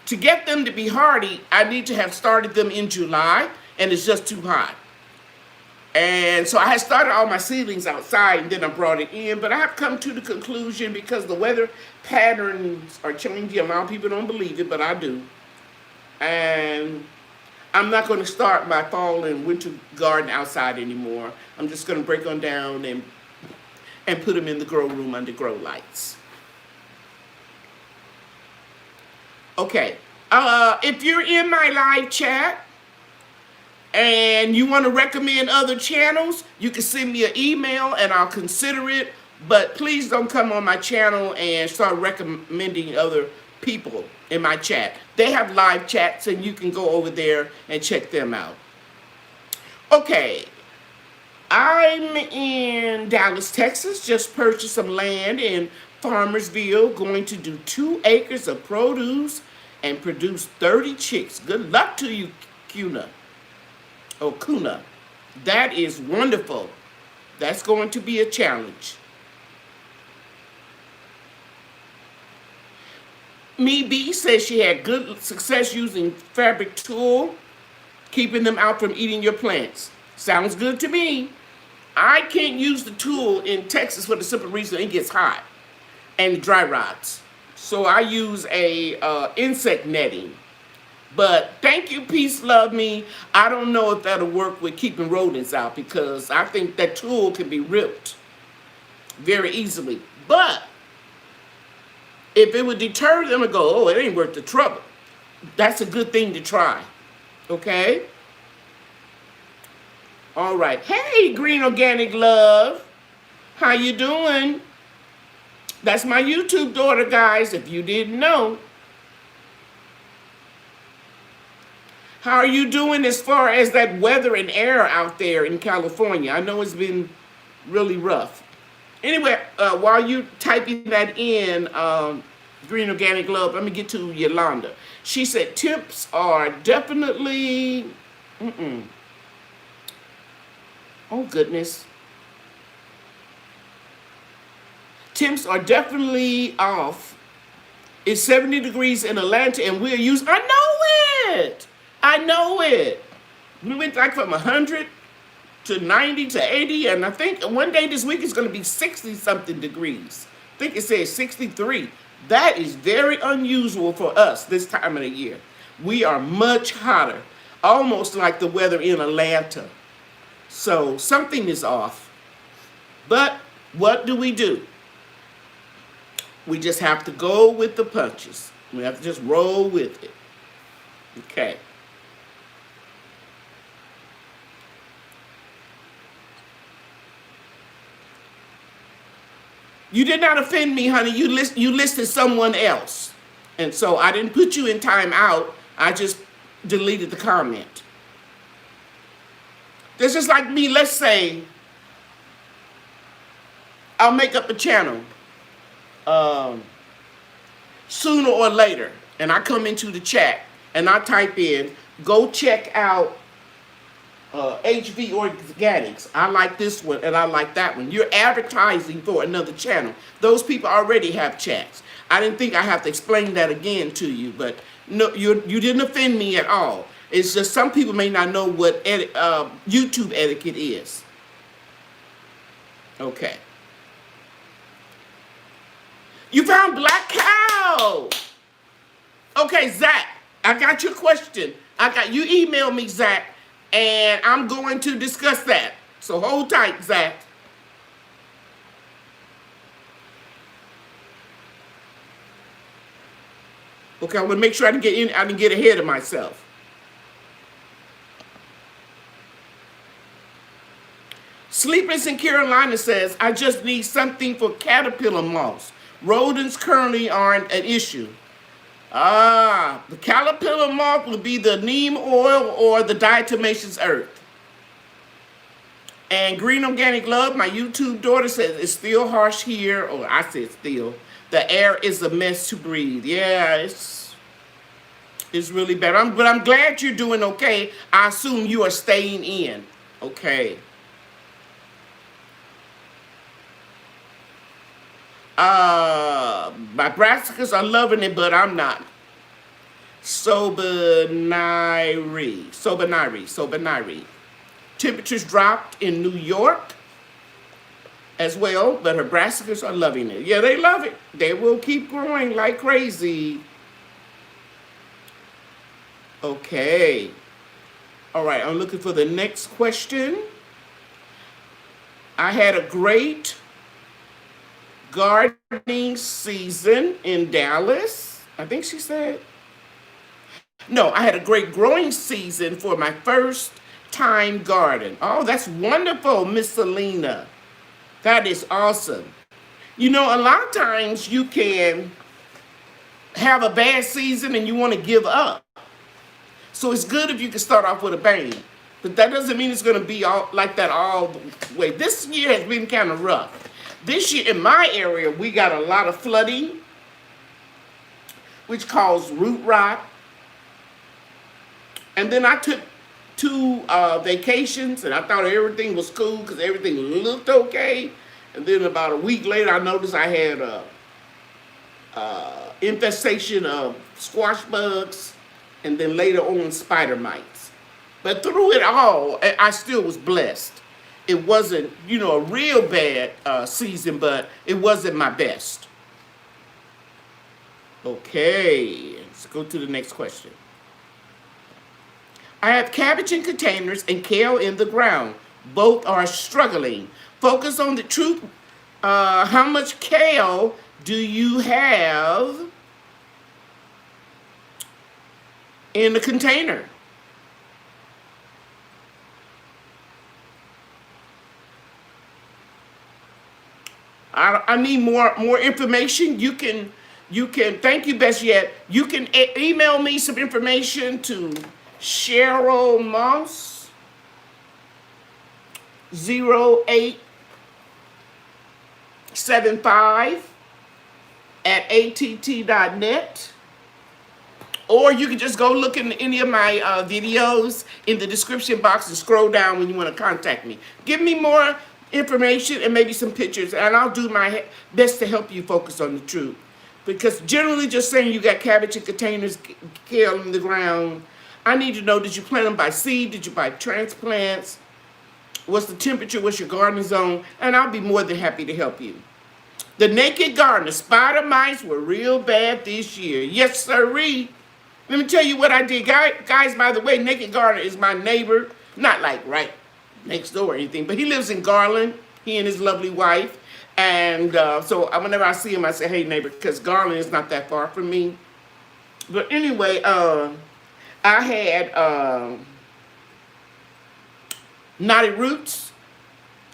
To get them to be hardy, I need to have started them in July, and it's just too hot. And so I had started all my seedlings outside, and then I brought it in. But I have come to the conclusion, because the weather patterns are changing. A lot of people don't believe it, but I do. And I'm not going to start my fall and winter garden outside anymore. I'm just going to break them down and put them in the grow room under grow lights. Okay. If you're in my live chat and you want to recommend other channels, you can send me an email and I'll consider it. But please don't come on my channel and start recommending other people in my chat. They have live chats, and you can go over there and check them out. Okay, I'm in Dallas, Texas. Just purchased some land in Farmersville. Going to do 2 acres of produce and produce 30 chicks. Good luck to you, Kuna. Oh, Kuna. That is wonderful. That's going to be a challenge. Me B says she had good success using fabric tool, keeping them out from eating your plants. Sounds good to me. I can't use the tool in Texas for the simple reason it gets hot and dry rots. So I use a insect netting. But thank you, Peace Love Me. I don't know if that'll work with keeping rodents out, because I think that tool can be ripped very easily. But if it would deter them and go, oh, it ain't worth the trouble, that's a good thing to try. Okay? All right. Hey, Green Organic Love. How you doing? That's my YouTube daughter, guys, if you didn't know. How are you doing as far as that weather and air out there in California? I know it's been really rough. Anyway, while you typing that in, Green Organic Love, let me get to Yolanda. She said temps are definitely, oh goodness. Temps are definitely off. It's 70 degrees in Atlanta and we're using, I know it. I know it. We went like from 100 to 90 to 80, and I think one day this week is going to be 60-something degrees. I think it says 63. That is very unusual for us this time of the year. We are much hotter, almost like the weather in Atlanta. So something is off. But what do? We just have to go with the punches. We have to just roll with it. Okay. You did not offend me, honey. You listed someone else. And so I didn't put you in timeout. I just deleted the comment. This is like me, let's say, I'll make up a channel sooner or later. And I come into the chat and I type in, go check out HV Organics. I like this one and I like that one. You're advertising for another channel. Those people already have chats. I didn't think I have to explain that again to you, but no, you didn't offend me at all. It's just some people may not know what YouTube etiquette is. Okay. You found Black Cow. Okay, Zach, I got your question. You emailed me, Zach. And I'm going to discuss that. So hold tight, Zach. Okay, I'm gonna make sure I didn't get ahead of myself. Sleepless in Carolina says, I just need something for caterpillar moths. Rodents currently aren't an issue. The caterpillar moth will be the neem oil or the diatomaceous earth. And Green Organic Love, my YouTube daughter, says it's still harsh here. Or I said still. The air is a mess to breathe. Yeah, it's really bad. But I'm glad you're doing okay. I assume you are staying in. Okay. My brassicas are loving it, but I'm not. Sobaniri. Temperatures dropped in New York as well, but her brassicas are loving it. Yeah, they love it. They will keep growing like crazy. Okay. All right, I'm looking for the next question. I had a great gardening season in Dallas. I think she said. No, I had a great growing season for my first time garden. Oh, that's wonderful, Miss Selena. That is awesome. You know, a lot of times you can have a bad season and you want to give up. So it's good if you can start off with a bang. But that doesn't mean it's going to be all like that all the way. This year has been kind of rough. This year in my area, we got a lot of flooding, which caused root rot. And then I took 2 vacations, and I thought everything was cool because everything looked okay. And then about a week later, I noticed I had a infestation of squash bugs, and then later on spider mites. But through it all, I still was blessed. It wasn't, a real bad season, but it wasn't my best. Okay, let's go to the next question. I have cabbage in containers and kale in the ground. Both are struggling. Focus on the truth. How much kale do you have in the container? I need more information. You can thank you, best yet. You can email me some information to Cheryl Moss 0875 at att.net. Or you can just go look in any of my videos in the description box and scroll down when you want to contact me. Give me more information and maybe some pictures, and I'll do my best to help you focus on the truth. Because generally just saying you got cabbage in containers, kale in the ground, I need to know, did you plant them by seed? Did you buy transplants? What's the temperature? What's your gardening zone? And I'll be more than happy to help you. The Naked Gardener, spider mites were real bad this year. Yes, sirree. Let me tell you what I did. Guys, by the way, Naked Gardener is my neighbor. Not like right next door or anything, but he lives in Garland, he and his lovely wife. And so whenever I see him, I say, hey, neighbor, because Garland is not that far from me. But anyway, I had knotty roots.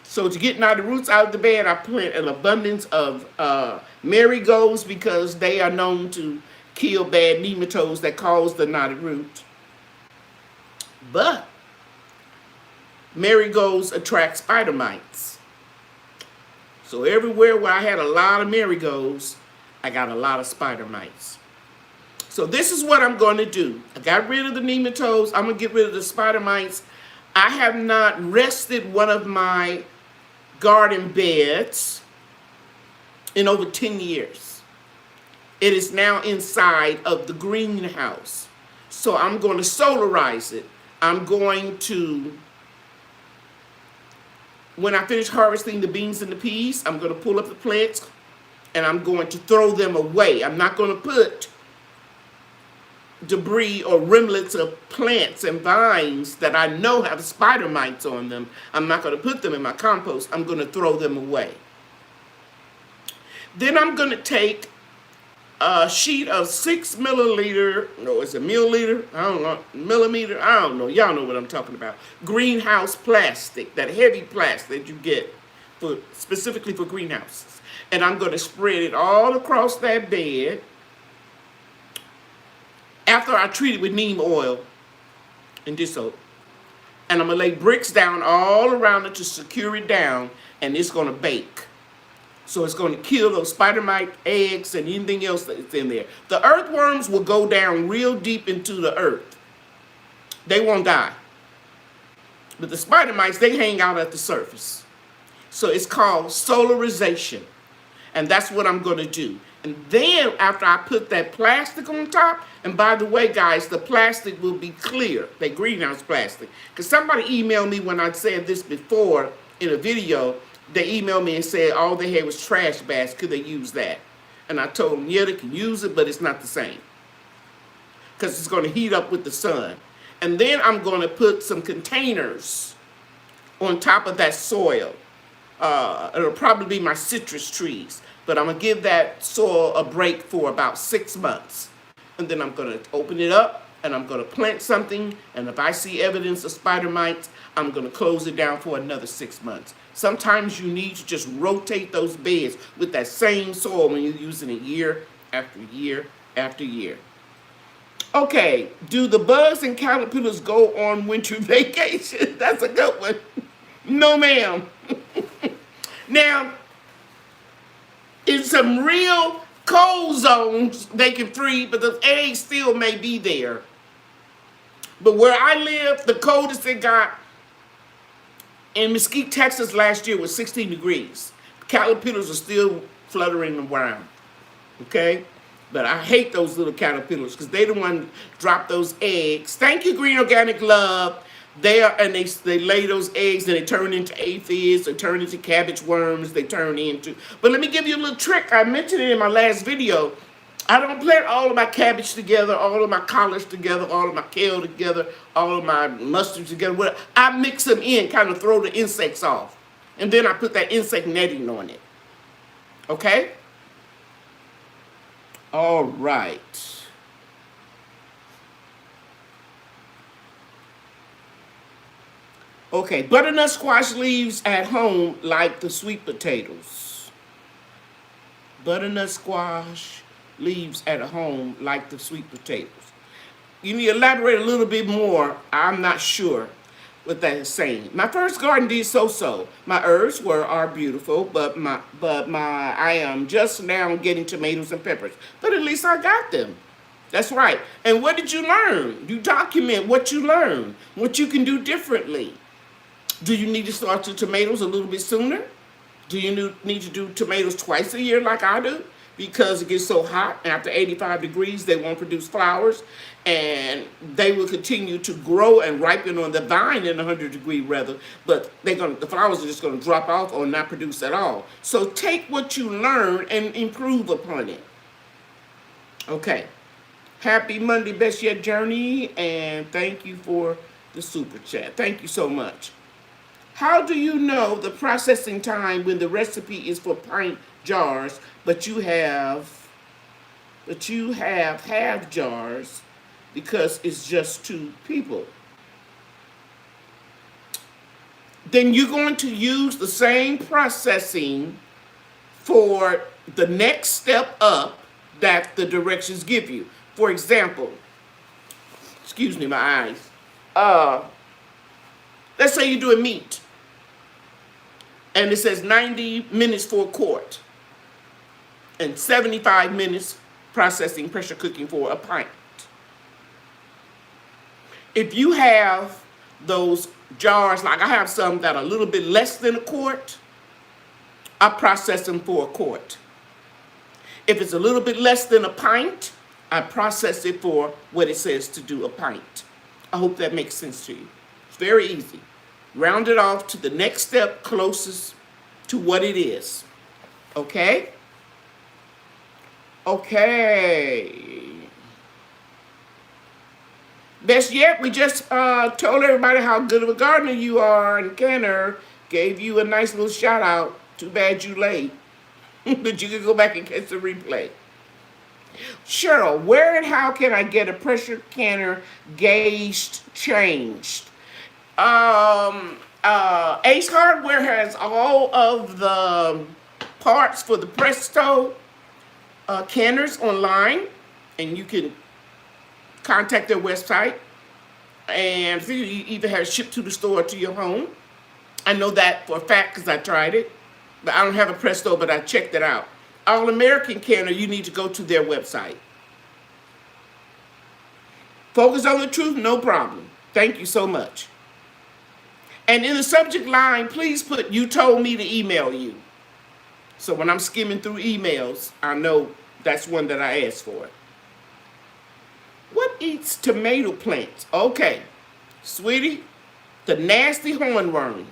So to get knotty roots out of the bed, I plant an abundance of marigolds because they are known to kill bad nematodes that cause the knotty root. But marigolds attract spider mites. So everywhere where I had a lot of marigolds, I got a lot of spider mites. So this is what I'm going to do. I got rid of the nematodes. I'm going to get rid of the spider mites. I have not rested one of my garden beds in over 10 years. It is now inside of the greenhouse. So I'm going to solarize it. I'm going to, when I finish harvesting the beans and the peas, I'm going to pull up the plants and I'm going to throw them away. I'm not going to put debris or remnants of plants and vines that I know have spider mites on them. I'm not going to put them in my compost. I'm going to throw them away. Then I'm going to take a sheet of 6 milliliter, no, it's a milliliter, I don't know, millimeter, I don't know, y'all know what I'm talking about. Greenhouse plastic, that heavy plastic that you get for specifically for greenhouses. And I'm going to spread it all across that bed after I treat it with neem oil and dish soap. And I'm going to lay bricks down all around it to secure it down, and it's going to bake. So it's going to kill those spider mite eggs and anything else that's in there. The earthworms will go down real deep into the earth. They won't die. But the spider mites, they hang out at the surface. So it's called solarization. And that's what I'm going to do. And then after I put that plastic on top, and by the way, guys, the plastic will be clear, that greenhouse plastic. Because somebody emailed me when I said this before in a video. They emailed me and said all they had was trash bags. Could they use that? And I told them, yeah, they can use it, but it's not the same. Because it's going to heat up with the sun. And then I'm going to put some containers on top of that soil. It'll probably be my citrus trees. But I'm going to give that soil a break for about 6 months. And then I'm going to open it up. And I'm going to plant something. And if I see evidence of spider mites, I'm going to close it down for another 6 months. Sometimes you need to just rotate those beds with that same soil when you're using it year after year after year. Okay, do the bugs and caterpillars go on winter vacation? That's a good one. No, ma'am. Now, in some real cold zones, they can freeze, but the eggs still may be there. But where I live, the coldest it got in Mesquite, Texas last year was 16 degrees. Caterpillars are still fluttering around, okay? But I hate those little caterpillars because they the one drop those eggs. Thank you, Green Organic Love. They lay those eggs and they turn into aphids, they turn into cabbage worms, they turn into. But let me give you a little trick. I mentioned it in my last video. I don't plant all of my cabbage together, all of my collards together, all of my kale together, all of my mustard together. Whatever. I mix them in, kind of throw the insects off. And then I put that insect netting on it. Okay? All right. Okay, butternut squash leaves at home like the sweet potatoes. Butternut squash leaves at home like the sweet potatoes. You need to elaborate a little bit more. I'm not sure what that is saying. My first garden did so-so. My herbs are beautiful, but I am just now getting tomatoes and peppers. But at least I got them. That's right. And what did you learn? You document what you learned, what you can do differently. Do you need to start your tomatoes a little bit sooner? Do you need to do tomatoes twice a year like I do? Because it gets so hot, after 85 degrees, they won't produce flowers, and they will continue to grow and ripen on the vine in 100-degree weather, but the flowers are just going to drop off or not produce at all. So take what you learn and improve upon it. Okay. Happy Monday, Best Yet Journey, and thank you for the super chat. Thank you so much. How do you know the processing time when the recipe is for pint jars, but you have half jars because it's just 2 people? Then you're going to use the same processing for the next step up that the directions give you. For example, excuse me, my eyes. Let's say you're doing meat, and it says 90 minutes for a quart, and 75 minutes processing, pressure cooking for a pint. If you have those jars, like I have some that are a little bit less than a quart, I process them for a quart. If it's a little bit less than a pint, I process it for what it says to do, a pint. I hope that makes sense to you. It's very easy. Round it off to the next step closest to what it is. Okay? Okay. Best yet, we just told everybody how good of a gardener you are, and Kenner gave you a nice little shout out. Too bad you late. But you can go back and catch the replay. Cheryl, where and how can I get a pressure canner gauge changed? Ace Hardware has all of the parts for the Presto canners online, and you can contact their website, and you either have it shipped to the store or to your home. I know that for a fact because I tried it, but I don't have a Presto, but I checked it out. All American Canner, you need to go to their website. Focus on the truth, no problem. Thank you so much. And in the subject line, please put, you told me to email you. So when I'm skimming through emails, I know that's one that I asked for. What eats tomato plants? Okay, sweetie, the nasty hornworm.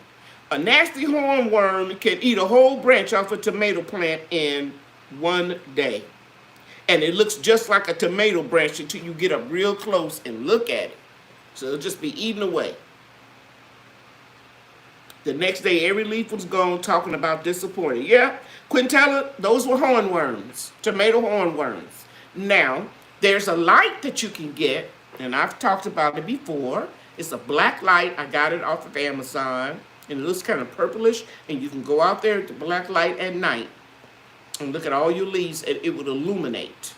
A nasty hornworm can eat a whole branch off a tomato plant in 1 day. And it looks just like a tomato branch until you get up real close and look at it. So it'll just be eaten away. The next day, every leaf was gone, talking about disappointed. Yeah, Quintella, those were hornworms, tomato hornworms. Now, there's a light that you can get, and I've talked about it before. It's a black light. I got it off of Amazon, and it looks kind of purplish, and you can go out there with the black light at night and look at all your leaves, and it would illuminate.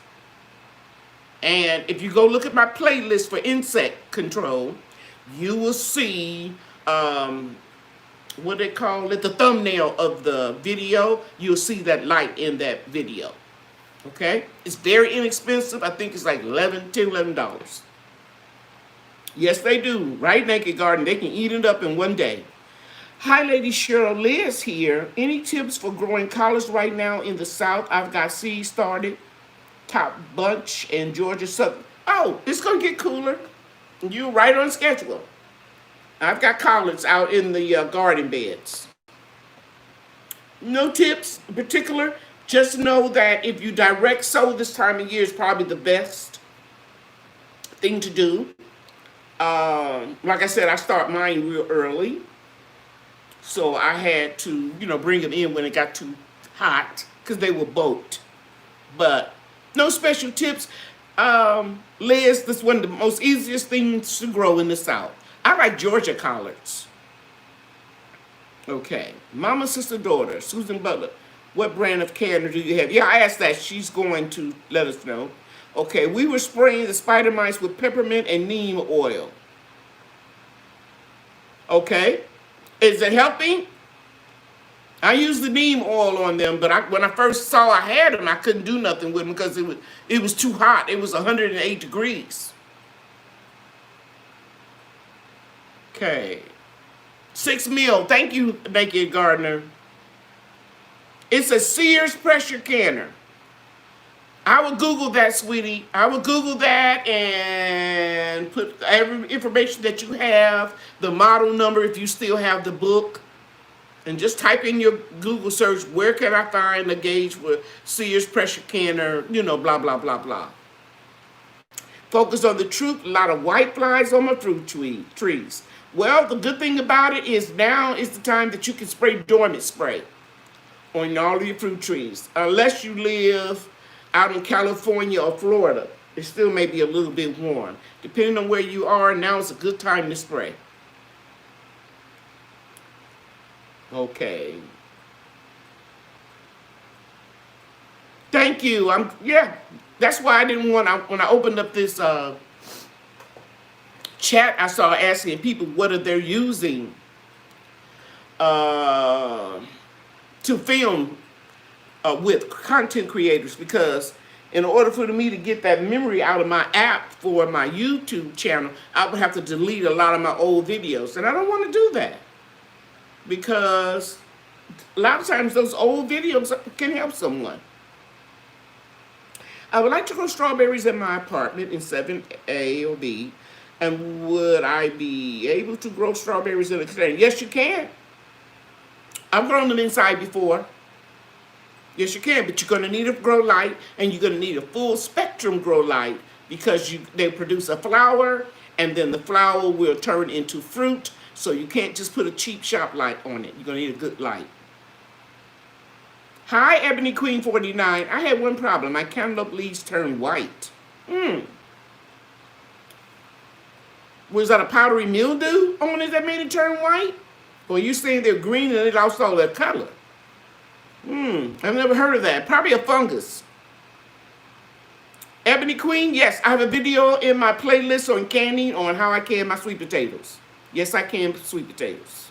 And if you go look at my playlist for insect control, you will see what they call it, the thumbnail of the video. You'll see that light in that video. Okay? It's very inexpensive. I think it's like $10, $11. Yes, they do. Right, Naked Garden. They can eat it up in one day. Hi, Lady Cheryl. Liz here. Any tips for growing collards right now in the South? I've got seeds started. Top Bunch and Georgia Southern. Oh, it's going to get cooler. You're right on schedule. I've got collards out in the garden beds. No tips in particular. Just know that if you direct sow this time of year is probably the best thing to do. Like I said, I start mine real early. So I had to, bring them in when it got too hot because they were boat. But no special tips. Liz, this is one of the most easiest things to grow in the South. I like Georgia collards. Okay. Mama, sister, daughter, Susan Butler. What brand of canner do you have? Yeah, I asked that. She's going to let us know. Okay, we were spraying the spider mice with peppermint and neem oil. Okay. Is it helping? I used the neem oil on them, but when I first saw I had them, I couldn't do nothing with them because it was too hot. It was 108 degrees. Okay. 6 mil. Thank you, Naked Gardener. It's a Sears pressure canner. I would Google that, sweetie. I would Google that and put every information that you have, the model number if you still have the book, and just type in your Google search, where can I find a gauge for Sears pressure canner, blah, blah, blah, blah. Focus on the truth. A lot of white flies on my fruit trees. Well, the good thing about it is now is the time that you can spray dormant spray on all of your fruit trees. Unless you live out in California or Florida, it still may be a little bit warm. Depending on where you are, now is a good time to spray. Okay. Thank you. That's why I didn't want, when I opened up this chat, I saw asking people what are they using to film with content creators, because in order for me to get that memory out of my app for my YouTube channel, I would have to delete a lot of my old videos, and I don't want to do that because a lot of times those old videos can help someone. I would like to grow strawberries in my apartment in 7A or B, and would I be able to grow strawberries in a container? Yes, you can. I've grown them inside before. Yes, you can, but you're going to need a grow light, and you're going to need a full spectrum grow light because they produce a flower, and then the flower will turn into fruit, so you can't just put a cheap shop light on it. You're going to need a good light. Hi, Ebony Queen 49. I had one problem. My cantaloupe leaves turned white. Was that a powdery mildew on it that made it turn white? Or you saying they're green and they lost all their color? I've never heard of that. Probably a fungus. Ebony Queen, yes, I have a video in my playlist on canning on how I can my sweet potatoes. Yes, I can sweet potatoes.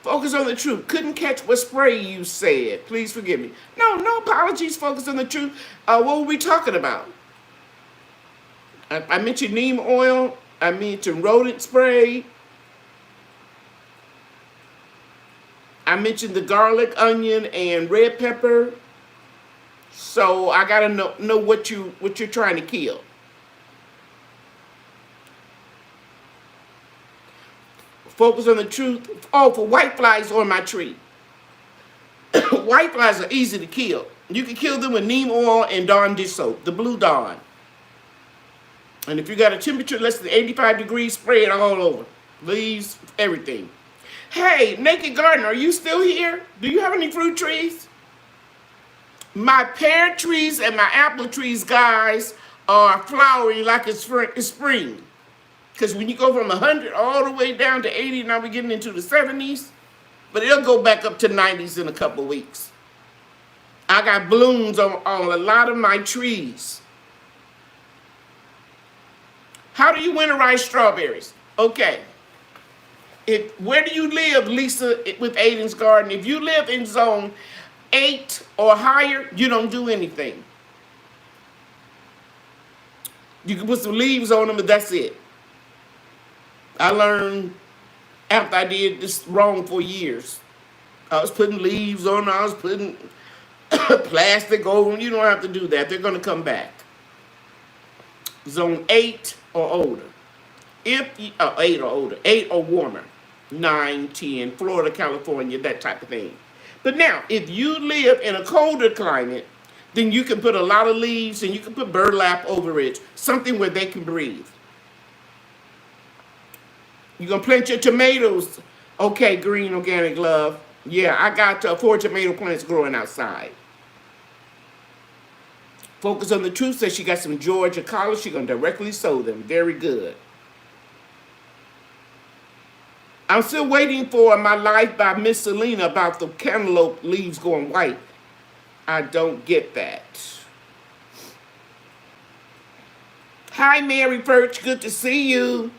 Focus on the truth. Couldn't catch what spray you said. Please forgive me. No apologies. Focus on the truth. What were we talking about? I mentioned neem oil. I mentioned rodent spray. I mentioned the garlic, onion, and red pepper. So I gotta know what you're trying to kill. Focus on the truth. Oh, for white flies on my tree. White flies are easy to kill. You can kill them with neem oil and Dawn dish soap, the Blue Dawn. And if you got a temperature less than 85 degrees, spray it all over. Leaves, everything. Hey, Naked Garden, are you still here? Do you have any fruit trees? My pear trees and my apple trees, guys, are flowering like it's spring. Because when you go from 100 all the way down to 80, now we're getting into the 70s. But it'll go back up to 90s in a couple of weeks. I got blooms on a lot of my trees. How do you winterize strawberries? Okay. Where do you live, Lisa, with Aiden's garden? If you live in zone 8 or higher, you don't do anything. You can put some leaves on them, but that's it. I learned after I did this wrong for years. I was putting leaves on them. I was putting plastic over them. You don't have to do that. They're going to come back. Zone 8 or older. 8 or older. 8 or warmer. 9, 10, Florida, California, that type of thing. But now, if you live in a colder climate, then you can put a lot of leaves and you can put burlap over it, something where they can breathe. You're going to plant your tomatoes. Okay, Green Organic Love. Yeah, I got 4 tomato plants growing outside. Focus on the Truth says she got some Georgia collards. She's going to directly sow them. Very good. I'm still waiting for My Life by Miss Selena about the cantaloupe leaves going white. I don't get that. Hi, Mary Birch. Good to see you.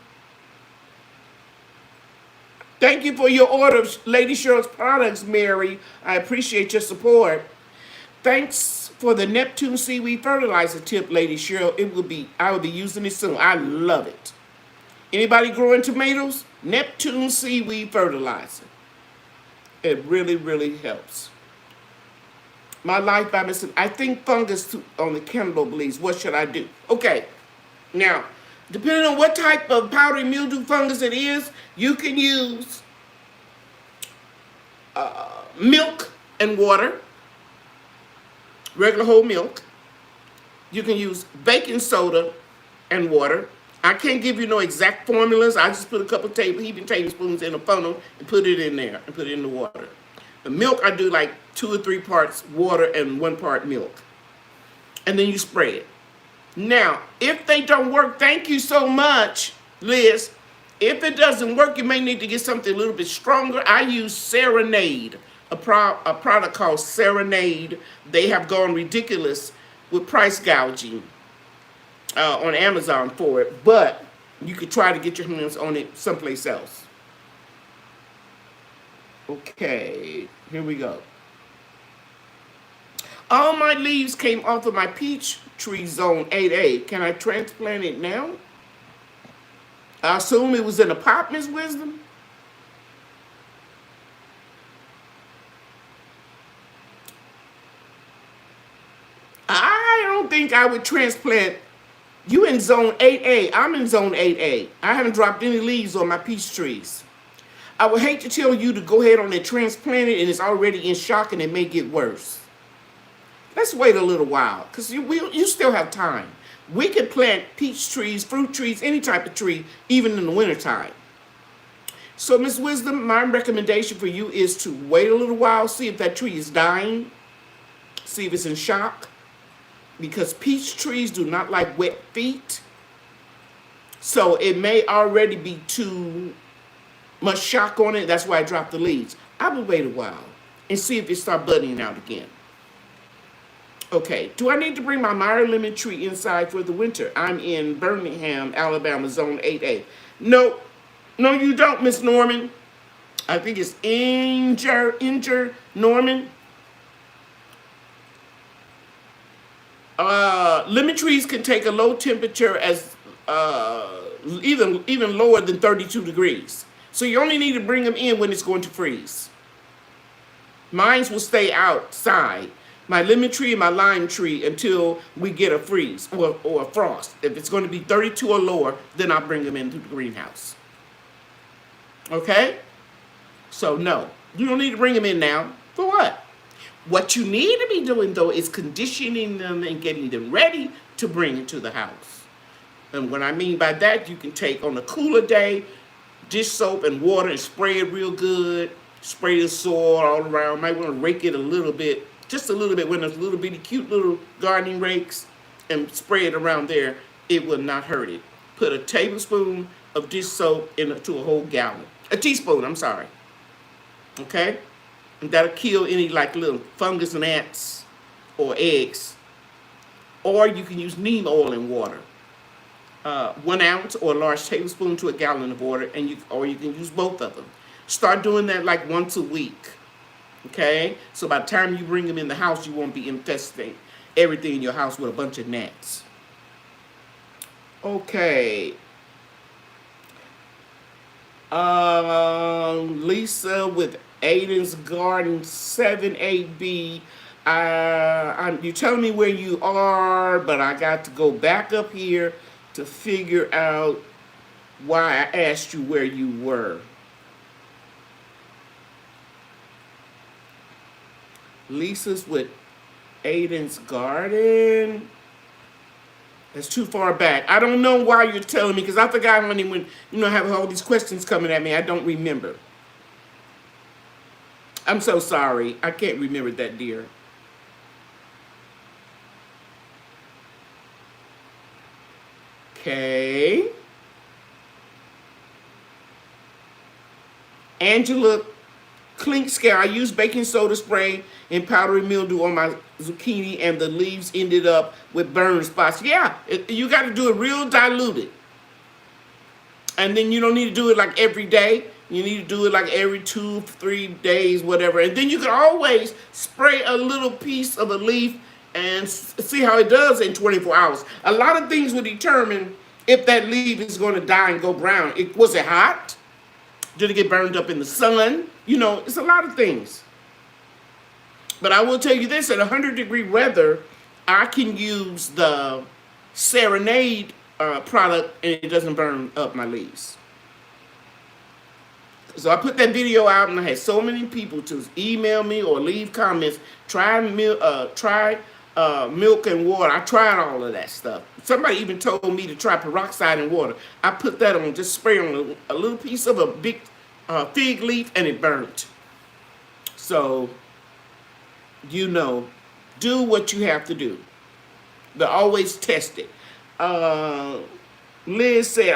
Thank you for your order of Lady Cheryl's products, Mary. I appreciate your support. Thanks for the Neptune seaweed fertilizer tip, Lady Cheryl. I will be using it soon. I love it. Anybody growing tomatoes? Neptune seaweed fertilizer. It really, really helps. My Life by Miss. I think fungus on the cantaloupe leaves. What should I do? Okay. Now, depending on what type of powdery mildew fungus it is, you can use milk and water, regular whole milk. You can use baking soda and water. I can't give you no exact formulas. I just put a couple heaping tablespoons in a funnel and put it in there and put it in the water. The milk, I do like 2 or 3 parts water and 1 part milk. And then you spray it. Now, if they don't work, thank you so much, Liz. If it doesn't work, you may need to get something a little bit stronger. I use Serenade, a product called Serenade. They have gone ridiculous with price gouging on Amazon for it, but you could try to get your hands on it someplace else. Okay, here we go. All my leaves came off of my peach tree zone 8A. Can I transplant it now? I assume it was in a pot, Miss Wisdom. I don't think I would transplant. You in zone 8A. I'm in zone 8A. I haven't dropped any leaves on my peach trees. I would hate to tell you to go ahead on and transplant it and it's already in shock and it may get worse. Let's wait a little while because you still have time. We can plant peach trees, fruit trees, any type of tree, even in the wintertime. So, Miss Wisdom, my recommendation for you is to wait a little while, see if that tree is dying, see if it's in shock. Because peach trees do not like wet feet. So it may already be too much shock on it. That's why I dropped the leaves. I will wait a while and see if it starts budding out again. Okay, do I need to bring my Meyer lemon tree inside for the winter? I'm in Birmingham, Alabama, zone 8A. No, you don't, Miss Norman. I think it's Inger Norman. Lemon trees can take a low temperature as even lower than 32 degrees. So you only need to bring them in when it's going to freeze. Mine will stay outside, my lemon tree and my lime tree, until we get a freeze or a frost. If it's going to be 32 or lower, then I'll bring them into the greenhouse. Okay? So no, you don't need to bring them in now. For what? What you need to be doing, though, is conditioning them and getting them ready to bring into the house. And what I mean by that, you can take on a cooler day, dish soap and water and spray it real good. Spray the soil all around. Might want to rake it a little bit, just a little bit, when there's little bitty cute little gardening rakes, and spray it around there. It will not hurt it. Put a tablespoon of dish soap into a whole gallon. A teaspoon, I'm sorry. Okay? And that'll kill any like little fungus and ants or eggs. Or you can use neem oil in water. 1 ounce or a large tablespoon to a gallon of water, and or you can use both of them. Start doing that like once a week. Okay? So by the time you bring them in the house, you won't be infesting everything in your house with a bunch of gnats. Okay. Lisa with Aiden's Garden 7AB. You're telling me where you are, but I got to go back up here to figure out why I asked you where you were. Lisa's with Aiden's Garden. That's too far back. I don't know why you're telling me, because I forgot, honey, when I have all these questions coming at me. I don't remember. I'm so sorry. I can't remember that, dear. Okay. Angela Clink Scare. I used baking soda spray and powdery mildew on my zucchini, and the leaves ended up with burn spots. Yeah, you got to do it real diluted. And then you don't need to do it like every day. You need to do it like every 2-3 days, whatever. And then you can always spray a little piece of a leaf and see how it does in 24 hours. A lot of things will determine if that leaf is going to die and go brown. Was it hot? Did it get burned up in the sun? It's a lot of things. But I will tell you this, at 100-degree weather, I can use the Serenade product and it doesn't burn up my leaves. So I put that video out and I had so many people to email me or leave comments. Try milk and water. I tried all of that stuff. Somebody even told me to try peroxide and water. I put that on, just spray on a little piece of a big fig leaf, and it burnt. So, do what you have to do. But always test it. Liz said,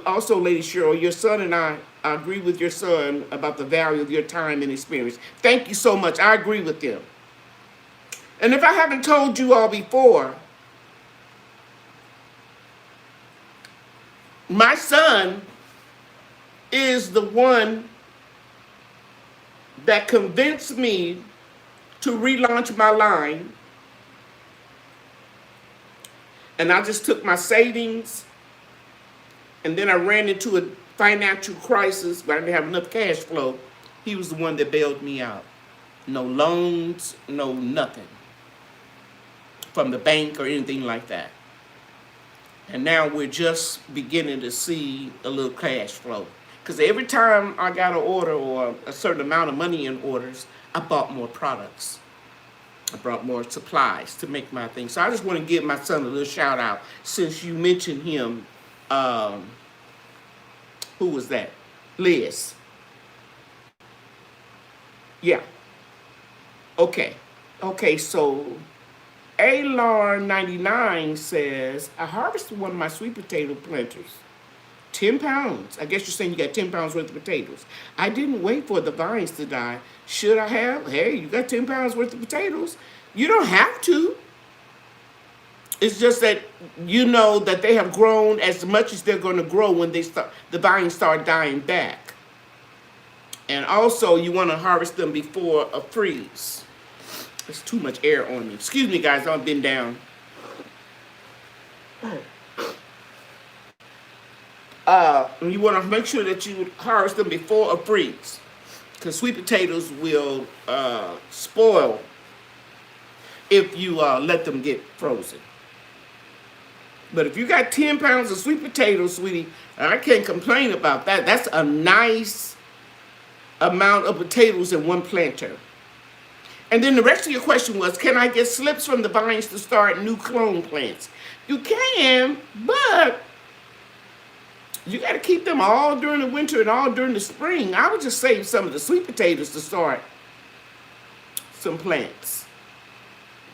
also, Lady Cheryl, your son and I agree with your son about the value of your time and experience. Thank you so much. I agree with them. And if I haven't told you all before, my son is the one that convinced me to relaunch my line. And I just took my savings, and then I ran into a financial crisis, but I didn't have enough cash flow. He was the one that bailed me out. No loans, no nothing from the bank or anything like that. And now we're just beginning to see a little cash flow. Because every time I got an order or a certain amount of money in orders, I bought more products. I brought more supplies to make my thing. So I just want to give my son a little shout out since you mentioned him. Who was that? Liz. Yeah. Okay. Okay, so ALAR99 says, I harvested one of my sweet potato planters. 10 pounds. I guess you're saying you got 10 pounds worth of potatoes. I didn't wait for the vines to die. Should I have? Hey, you got 10 pounds worth of potatoes. You don't have to. It's just that you know that they have grown as much as they're going to grow when the vines start dying back. And also, you want to harvest them before a freeze. There's too much air on me. Excuse me, guys. I've been down. You want to make sure that you harvest them before a freeze, because sweet potatoes will spoil if you let them get frozen. But if you got 10 pounds of sweet potatoes, sweetie, I can't complain about that. That's a nice amount of potatoes in one planter. And then the rest of your question was, can I get slips from the vines to start new clone plants? You can, but you got to keep them all during the winter and all during the spring. I would just save some of the sweet potatoes to start some plants.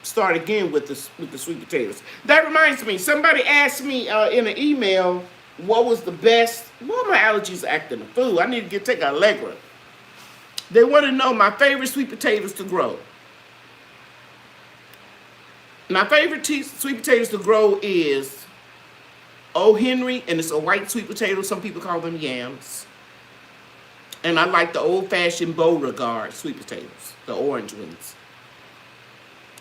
Start again with the sweet potatoes. That reminds me, somebody asked me in an email, what was the best, well, my allergies acting a fool. I need to take an Allegra. They want to know my favorite sweet potatoes to grow. My favorite sweet potatoes to grow is O. Henry, and it's a white sweet potato. Some people call them yams. And I like the old-fashioned Beauregard sweet potatoes, the orange ones.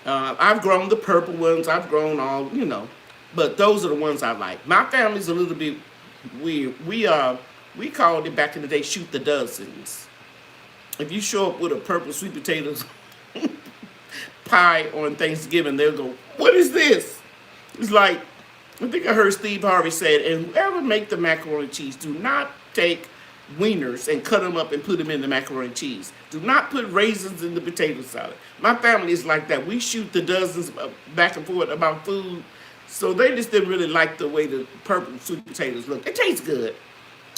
I've grown the purple ones. I've grown all, you know. But those are the ones I like. My family's a little bit weird. We called it back in the day, shoot the dozens. If you show up with a purple sweet potatoes pie on Thanksgiving, they'll go, what is this? It's like, I think I heard Steve Harvey said, and whoever make the macaroni and cheese, do not take wieners and cut them up and put them in the macaroni and cheese. Do not put raisins in the potato salad. My family is like that. We shoot the dozens back and forth about food. So they just didn't really like the way the purple sweet potatoes look. It tastes good,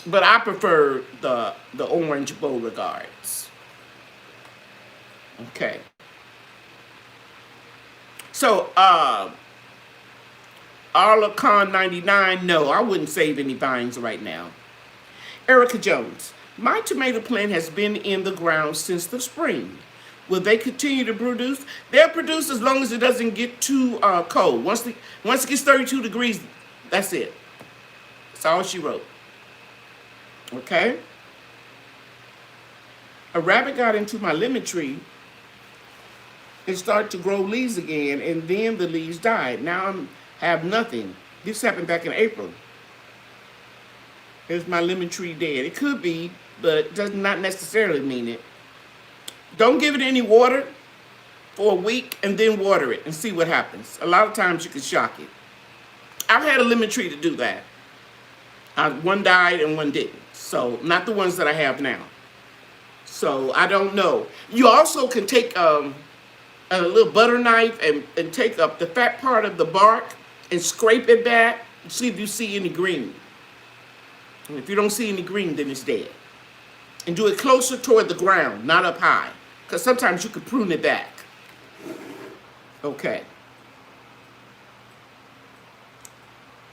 but I prefer the orange Beauregards. Okay. So, Arlecon 99, no, I wouldn't save any vines right now. Erica Jones, my tomato plant has been in the ground since the spring. Will they continue to produce? They'll produce as long as it doesn't get too cold. Once it gets 32 degrees, that's it. That's all she wrote. Okay? A rabbit got into my lemon tree and started to grow leaves again, and then the leaves died. Now I have nothing. This happened back in April. Is my lemon tree dead? It could be, but it does not necessarily mean it. Don't give it any water for a week and then water it and see what happens. A lot of times you can shock it. I've had a lemon tree to do that. One died and one didn't. So, not the ones that I have now. So, I don't know. You also can take a little butter knife and take up the fat part of the bark and scrape it back and see if you see any green. And if you don't see any green, then it's dead. And do it closer toward the ground, not up high. Because sometimes you could prune it back. Okay.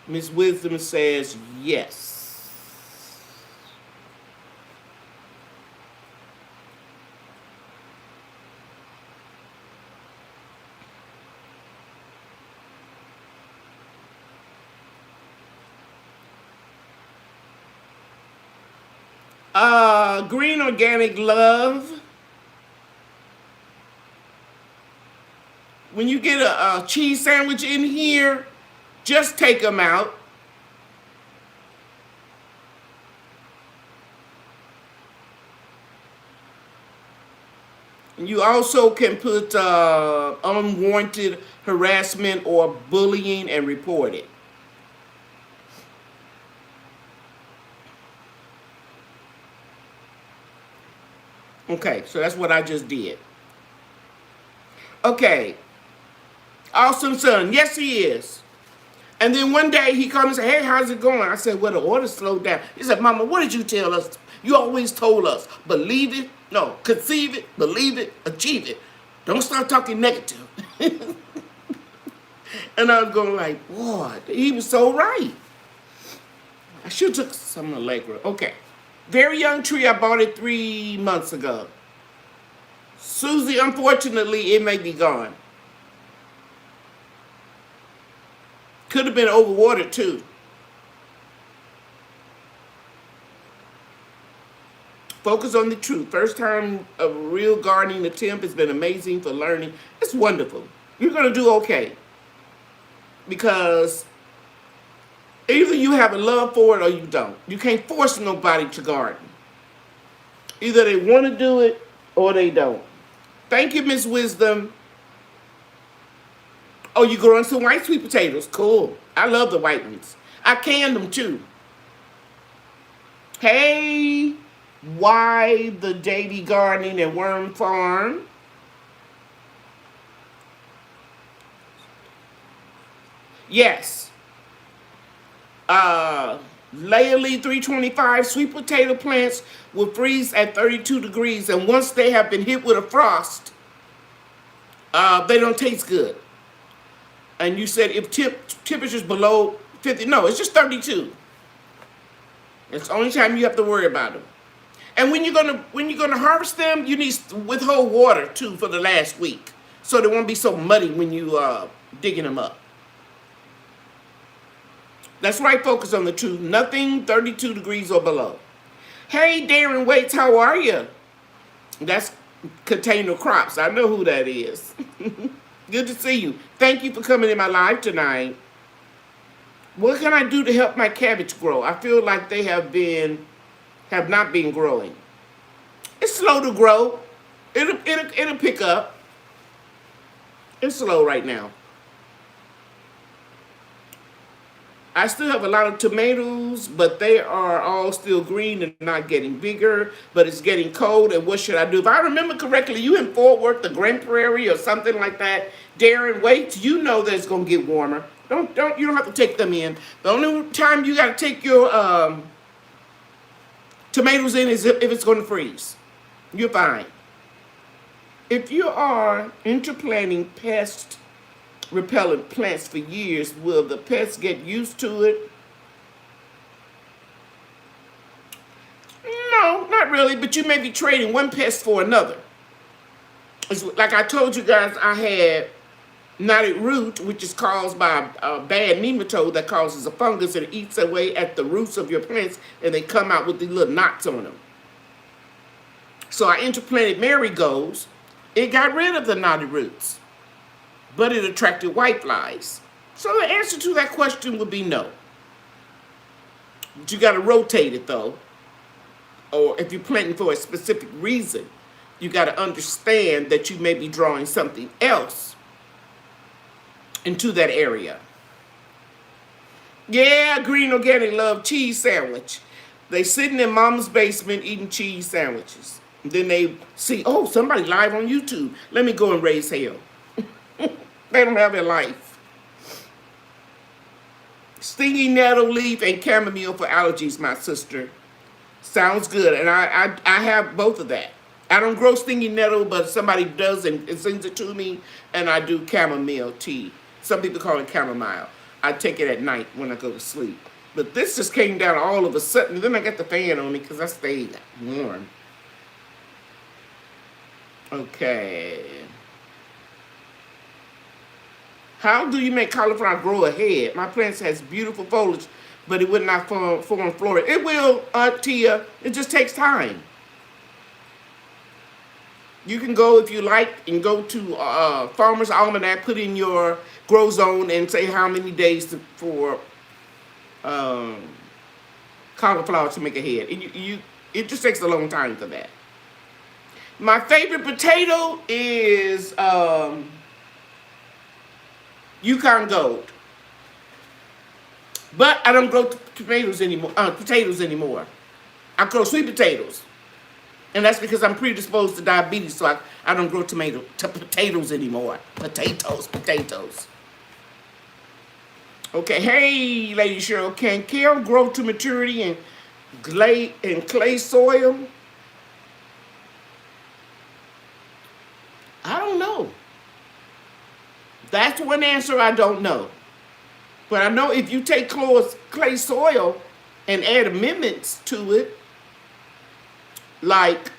Miss Wisdom says yes. Green Organic Love. When you get a cheese sandwich in here, just take them out. And you also can put unwanted harassment or bullying and report it. Okay, so that's what I just did. Okay. Awesome son. Yes, he is. And then one day he called me and said, hey, how's it going? I said, well, the order slowed down. He said, Mama, what did you tell us? You always told us, believe it, no, conceive it, believe it, achieve it. Don't start talking negative. And I was going like, what? He was so right. I should have took some Allegra. Okay. Very young tree. I bought it 3 months ago. Susie, unfortunately, it may be gone. Could have been overwatered too. Focus on the truth. First time a real gardening attempt has been amazing for learning. It's wonderful. You're going to do okay. Because either you have a love for it or you don't. You can't force nobody to garden. Either they want to do it or they don't. Thank you, Miss Wisdom. Oh, you growing some white sweet potatoes. Cool. I love the white ones. I canned them too. Hey, why the Davy Gardening and Worm Farm? Yes. Layerly 325 sweet potato plants will freeze at 32 degrees, and once they have been hit with a frost, they don't taste good. And you said if temperature's below 50, no, it's just 32. It's the only time you have to worry about them. And when you're gonna harvest them, you need to withhold water too for the last week, so they won't be so muddy when you digging them up. That's right, focus on the truth. Nothing 32 degrees or below. Hey, Darren Waits, how are you? That's Container Crops. I know who that is. Good to see you. Thank you for coming in my live tonight. What can I do to help my cabbage grow? I feel like they have not been growing. It's slow to grow. It'll pick up. It's slow right now. I still have a lot of tomatoes, but they are all still green and not getting bigger, but it's getting cold, and what should I do? If I remember correctly, you in Fort Worth, the Grand Prairie or something like that. Darren, wait, you know that it's going to get warmer. You don't have to take them in. The only time you got to take your tomatoes in is if it's going to freeze. You're fine. If you are interplanting pest repellent plants for years, will the pests get used to it? No, not really, but you may be trading one pest for another. It's like I told you guys, I had knotted root, which is caused by a bad nematode that causes a fungus and it eats away at the roots of your plants, and they come out with these little knots on them. So I interplanted marigolds. It got rid of the knotted roots, but it attracted whiteflies. So the answer to that question would be no. But you got to rotate it though. Or if you're planting for a specific reason, you got to understand that you may be drawing something else into that area. Yeah, Green Organic love cheese sandwich. They sitting in mama's basement eating cheese sandwiches. And then they see, oh, somebody live on YouTube. Let me go and raise hell. They don't have a life. Stingy nettle leaf and chamomile for allergies, my sister. Sounds good. And I have both of that. I don't grow stingy nettle, but somebody does and sends it to me, and I do chamomile tea. Some people call it chamomile. I take it at night when I go to sleep. But this just came down all of a sudden. Then I got the fan on me because I stayed warm. Okay. How do you make cauliflower grow ahead? My plants has beautiful foliage, but it would not form flora. It will, Tia. It just takes time. You can go, if you like, and go to Farmer's Almanac, put in your grow zone, and say how many days for cauliflower to make a head. It just takes a long time for that. My favorite potato is Yukon Gold. But I don't grow potatoes anymore. I grow sweet potatoes. And that's because I'm predisposed to diabetes, so I don't grow potatoes anymore. Potatoes. Okay, hey, Lady Cheryl, can kale grow to maturity in clay soil? I don't know. That's one answer I don't know. But I know if you take clay soil and add amendments to it, like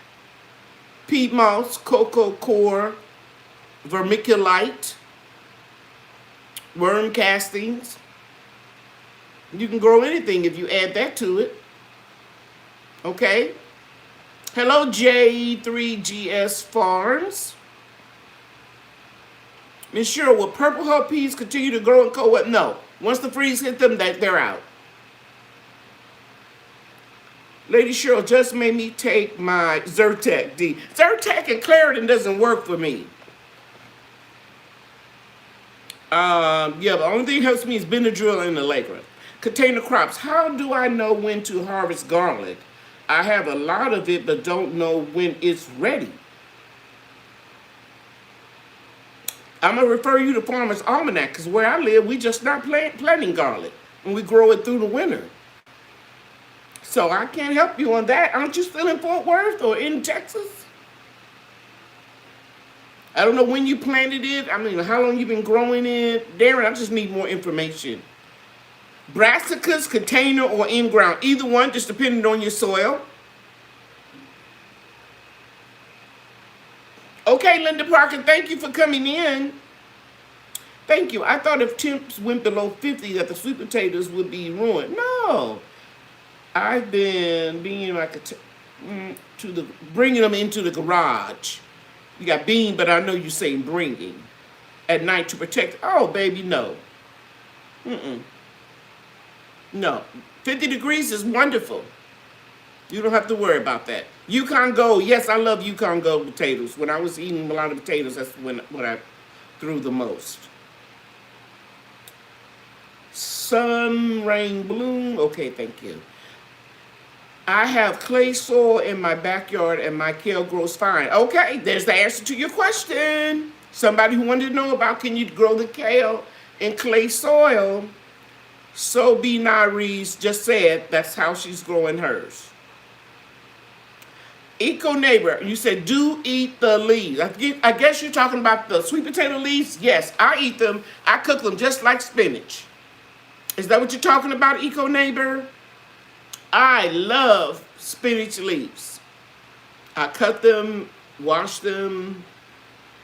peat moss, cocoa coir, vermiculite, worm castings, you can grow anything if you add that to it. Okay? Hello, J3GS Farms. Miss Cheryl, will purple hull peas continue to grow in cold weather? No. Once the freeze hit them, they're out. Lady Cheryl just made me take my Zyrtec D. Zyrtec and Claritin doesn't work for me. Yeah, the only thing that helps me is Benadryl and Allegra. Container crops. How do I know when to harvest garlic? I have a lot of it, but don't know when it's ready. I'm going to refer you to Farmer's Almanac, because where I live, we just not planting garlic, and we grow it through the winter. So I can't help you on that. Aren't you still in Fort Worth or in Texas? I don't know when you planted it. I mean, how long you been growing it. Darren, I just need more information. Brassicas, container, or in-ground. Either one, just depending on your soil. Okay, Linda Parker, thank you for coming in. Thank you. I thought if temps went below 50 that the sweet potatoes would be ruined. No. I've been being like to the bringing them into the garage. You got bean, but I know you're saying bringing at night to protect. Oh, baby, no. No. 50 degrees is wonderful. You don't have to worry about that. Yukon Gold. Yes, I love Yukon Gold potatoes. When I was eating a lot of potatoes, that's when I threw the most. Sun, rain, bloom. Okay, thank you. I have clay soil in my backyard and my kale grows fine. Okay, there's the answer to your question. Somebody who wanted to know about can you grow the kale in clay soil. So B. Narees just said that's how she's growing hers. Eco Neighbor, you said do eat the leaves. I guess you're talking about the sweet potato leaves. Yes, I eat them. I cook them just like spinach. Is that what you're talking about, Eco Neighbor? I love spinach leaves. I cut them, wash them,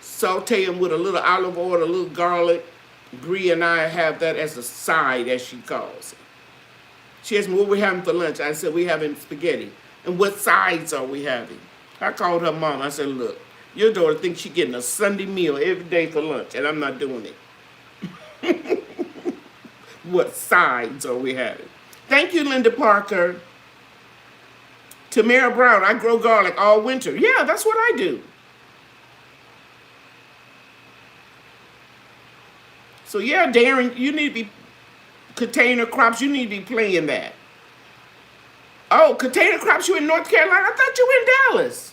saute them with a little olive oil, a little garlic. Bree and I have that as a side, as she calls it. She asked me what we're having for lunch. I said, we're having spaghetti. And what sides are we having? I called her mom. I said, look, your daughter thinks she's getting a Sunday meal every day for lunch, and I'm not doing it. What sides are we having? Thank you, Linda Parker. Tamara Brown, I grow garlic all winter. Yeah, that's what I do. So yeah, Darren, you need to be container crops. You need to be playing that. Oh, container crops, you in North Carolina? I thought you were in Dallas.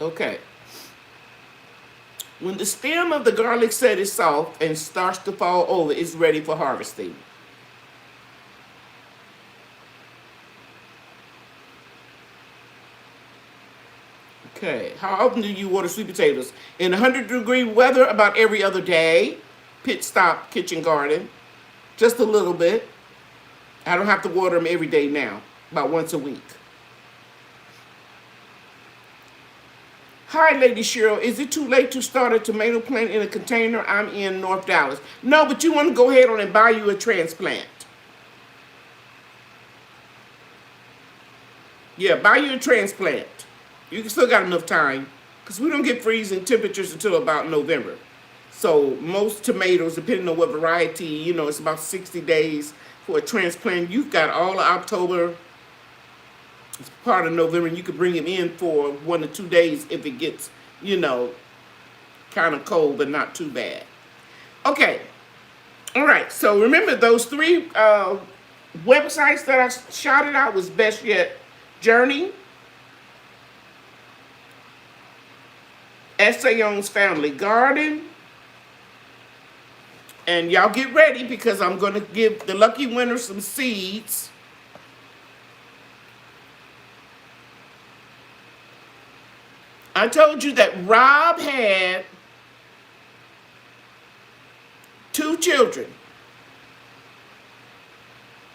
Okay. When the stem of the garlic set is soft and starts to fall over, it's ready for harvesting. Okay. How often do you water sweet potatoes? In 100-degree weather, about every other day. Pit stop kitchen garden. Just a little bit. I don't have to water them every day now. About once a week. Hi, Lady Cheryl. Is it too late to start a tomato plant in a container? I'm in North Dallas. No, but you want to go ahead on and buy you a transplant. Yeah, buy you a transplant. You still got enough time because we don't get freezing temperatures until about November. So most tomatoes, depending on what variety, you know, it's about 60 days for a transplant. You've got all of October. It's part of November, and you could bring them in for 1 to 2 days if it gets, you know, kind of cold, but not too bad. Okay. All right. So remember those 3 websites that I shouted out was Best Yet Journey, Essayon's Family Garden, and y'all get ready because I'm going to give the lucky winner some seeds. I told you that Rob had 2 children.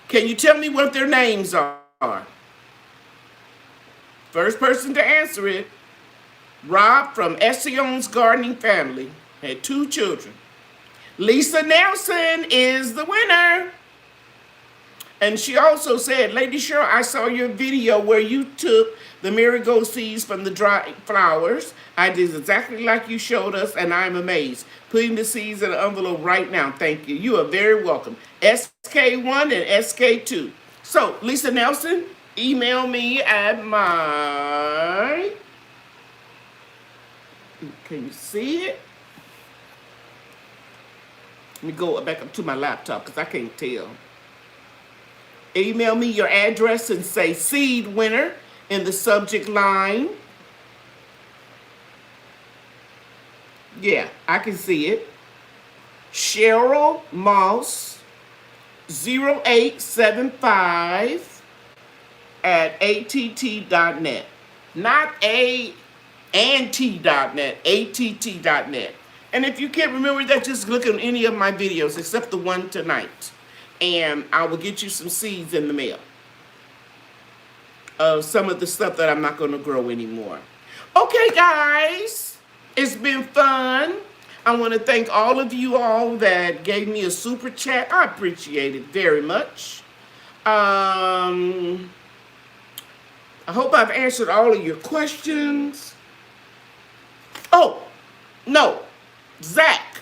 Can you tell me what their names are? First person to answer it, Rob from Essayon's Gardening Family had 2 children. Lisa Nelson is the winner. And she also said, Lady Cheryl, I saw your video where you took the marigold seeds from the dry flowers. I did exactly like you showed us, and I'm amazed. Putting the seeds in an envelope right now. Thank you. You are very welcome. SK1 and SK2. So, Lisa Nelson, email me at my... Can you see it? Let me go back up to my laptop because I can't tell. Email me your address and say seed winner in the subject line. Yeah, I can see it. Cheryl Moss 0875 at att.net. Not A&T.net, att.net. And if you can't remember that, just look at any of my videos except the one tonight. And I will get you some seeds in the mail. of some of the stuff that I'm not going to grow anymore. Okay, guys, it's been fun. I want to thank all of you all that gave me a super chat. I appreciate it very much. I hope I've answered all of your questions. Oh, no, Zach,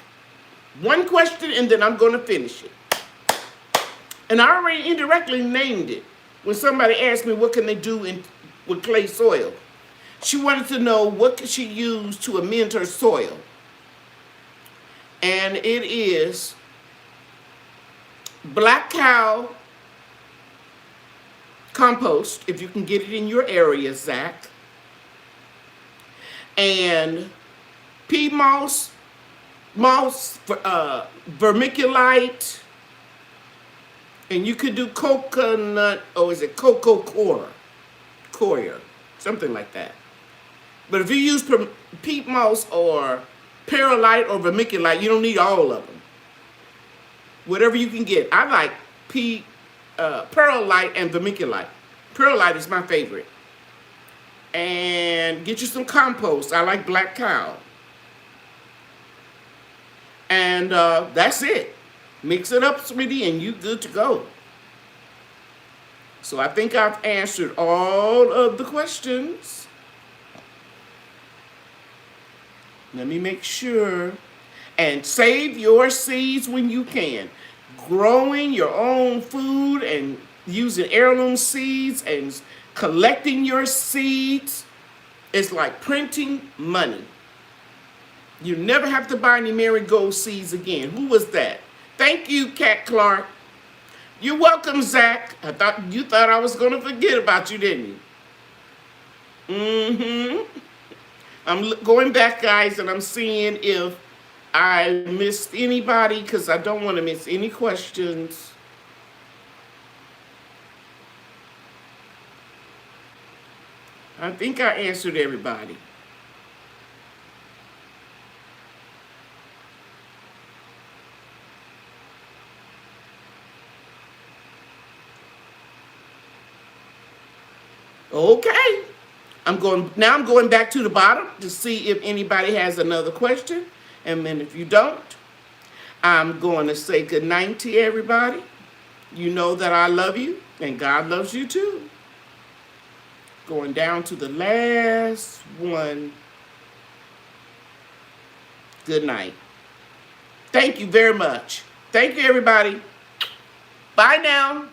one question and then I'm going to finish it. And I already indirectly named it when somebody asked me what can they do with clay soil. She wanted to know what could she use to amend her soil. And it is black cow compost, if you can get it in your area, Zach. And pea moss, vermiculite, and you could do coconut, or is it cocoa coir, something like that. But if you use peat moss or perlite or vermiculite, you don't need all of them. Whatever you can get. I like perlite and vermiculite. Perlite is my favorite. And get you some compost. I like black cow. And that's it. Mix it up, sweetie, and you good to go. So I think I've answered all of the questions. Let me make sure. And save your seeds when you can. Growing your own food and using heirloom seeds and collecting your seeds is like printing money. You never have to buy any marigold seeds again. Who was that? Thank you, Cat Clark. You're welcome, Zach. You thought I was going to forget about you, didn't you? I'm going back, guys, and I'm seeing if I missed anybody because I don't want to miss any questions. I think I answered everybody. Okay. I'm going back to the bottom to see if anybody has another question. And then if you don't, I'm going to say good night to everybody. You know that I love you and God loves you too. Going down to the last one. Good night. Thank you very much. Thank you, everybody. Bye now.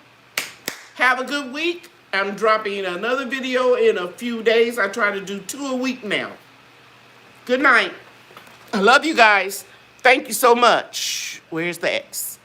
Have a good week. I'm dropping another video in a few days. I try to do 2 a week now. Good night. I love you guys. Thank you so much. Where's the X?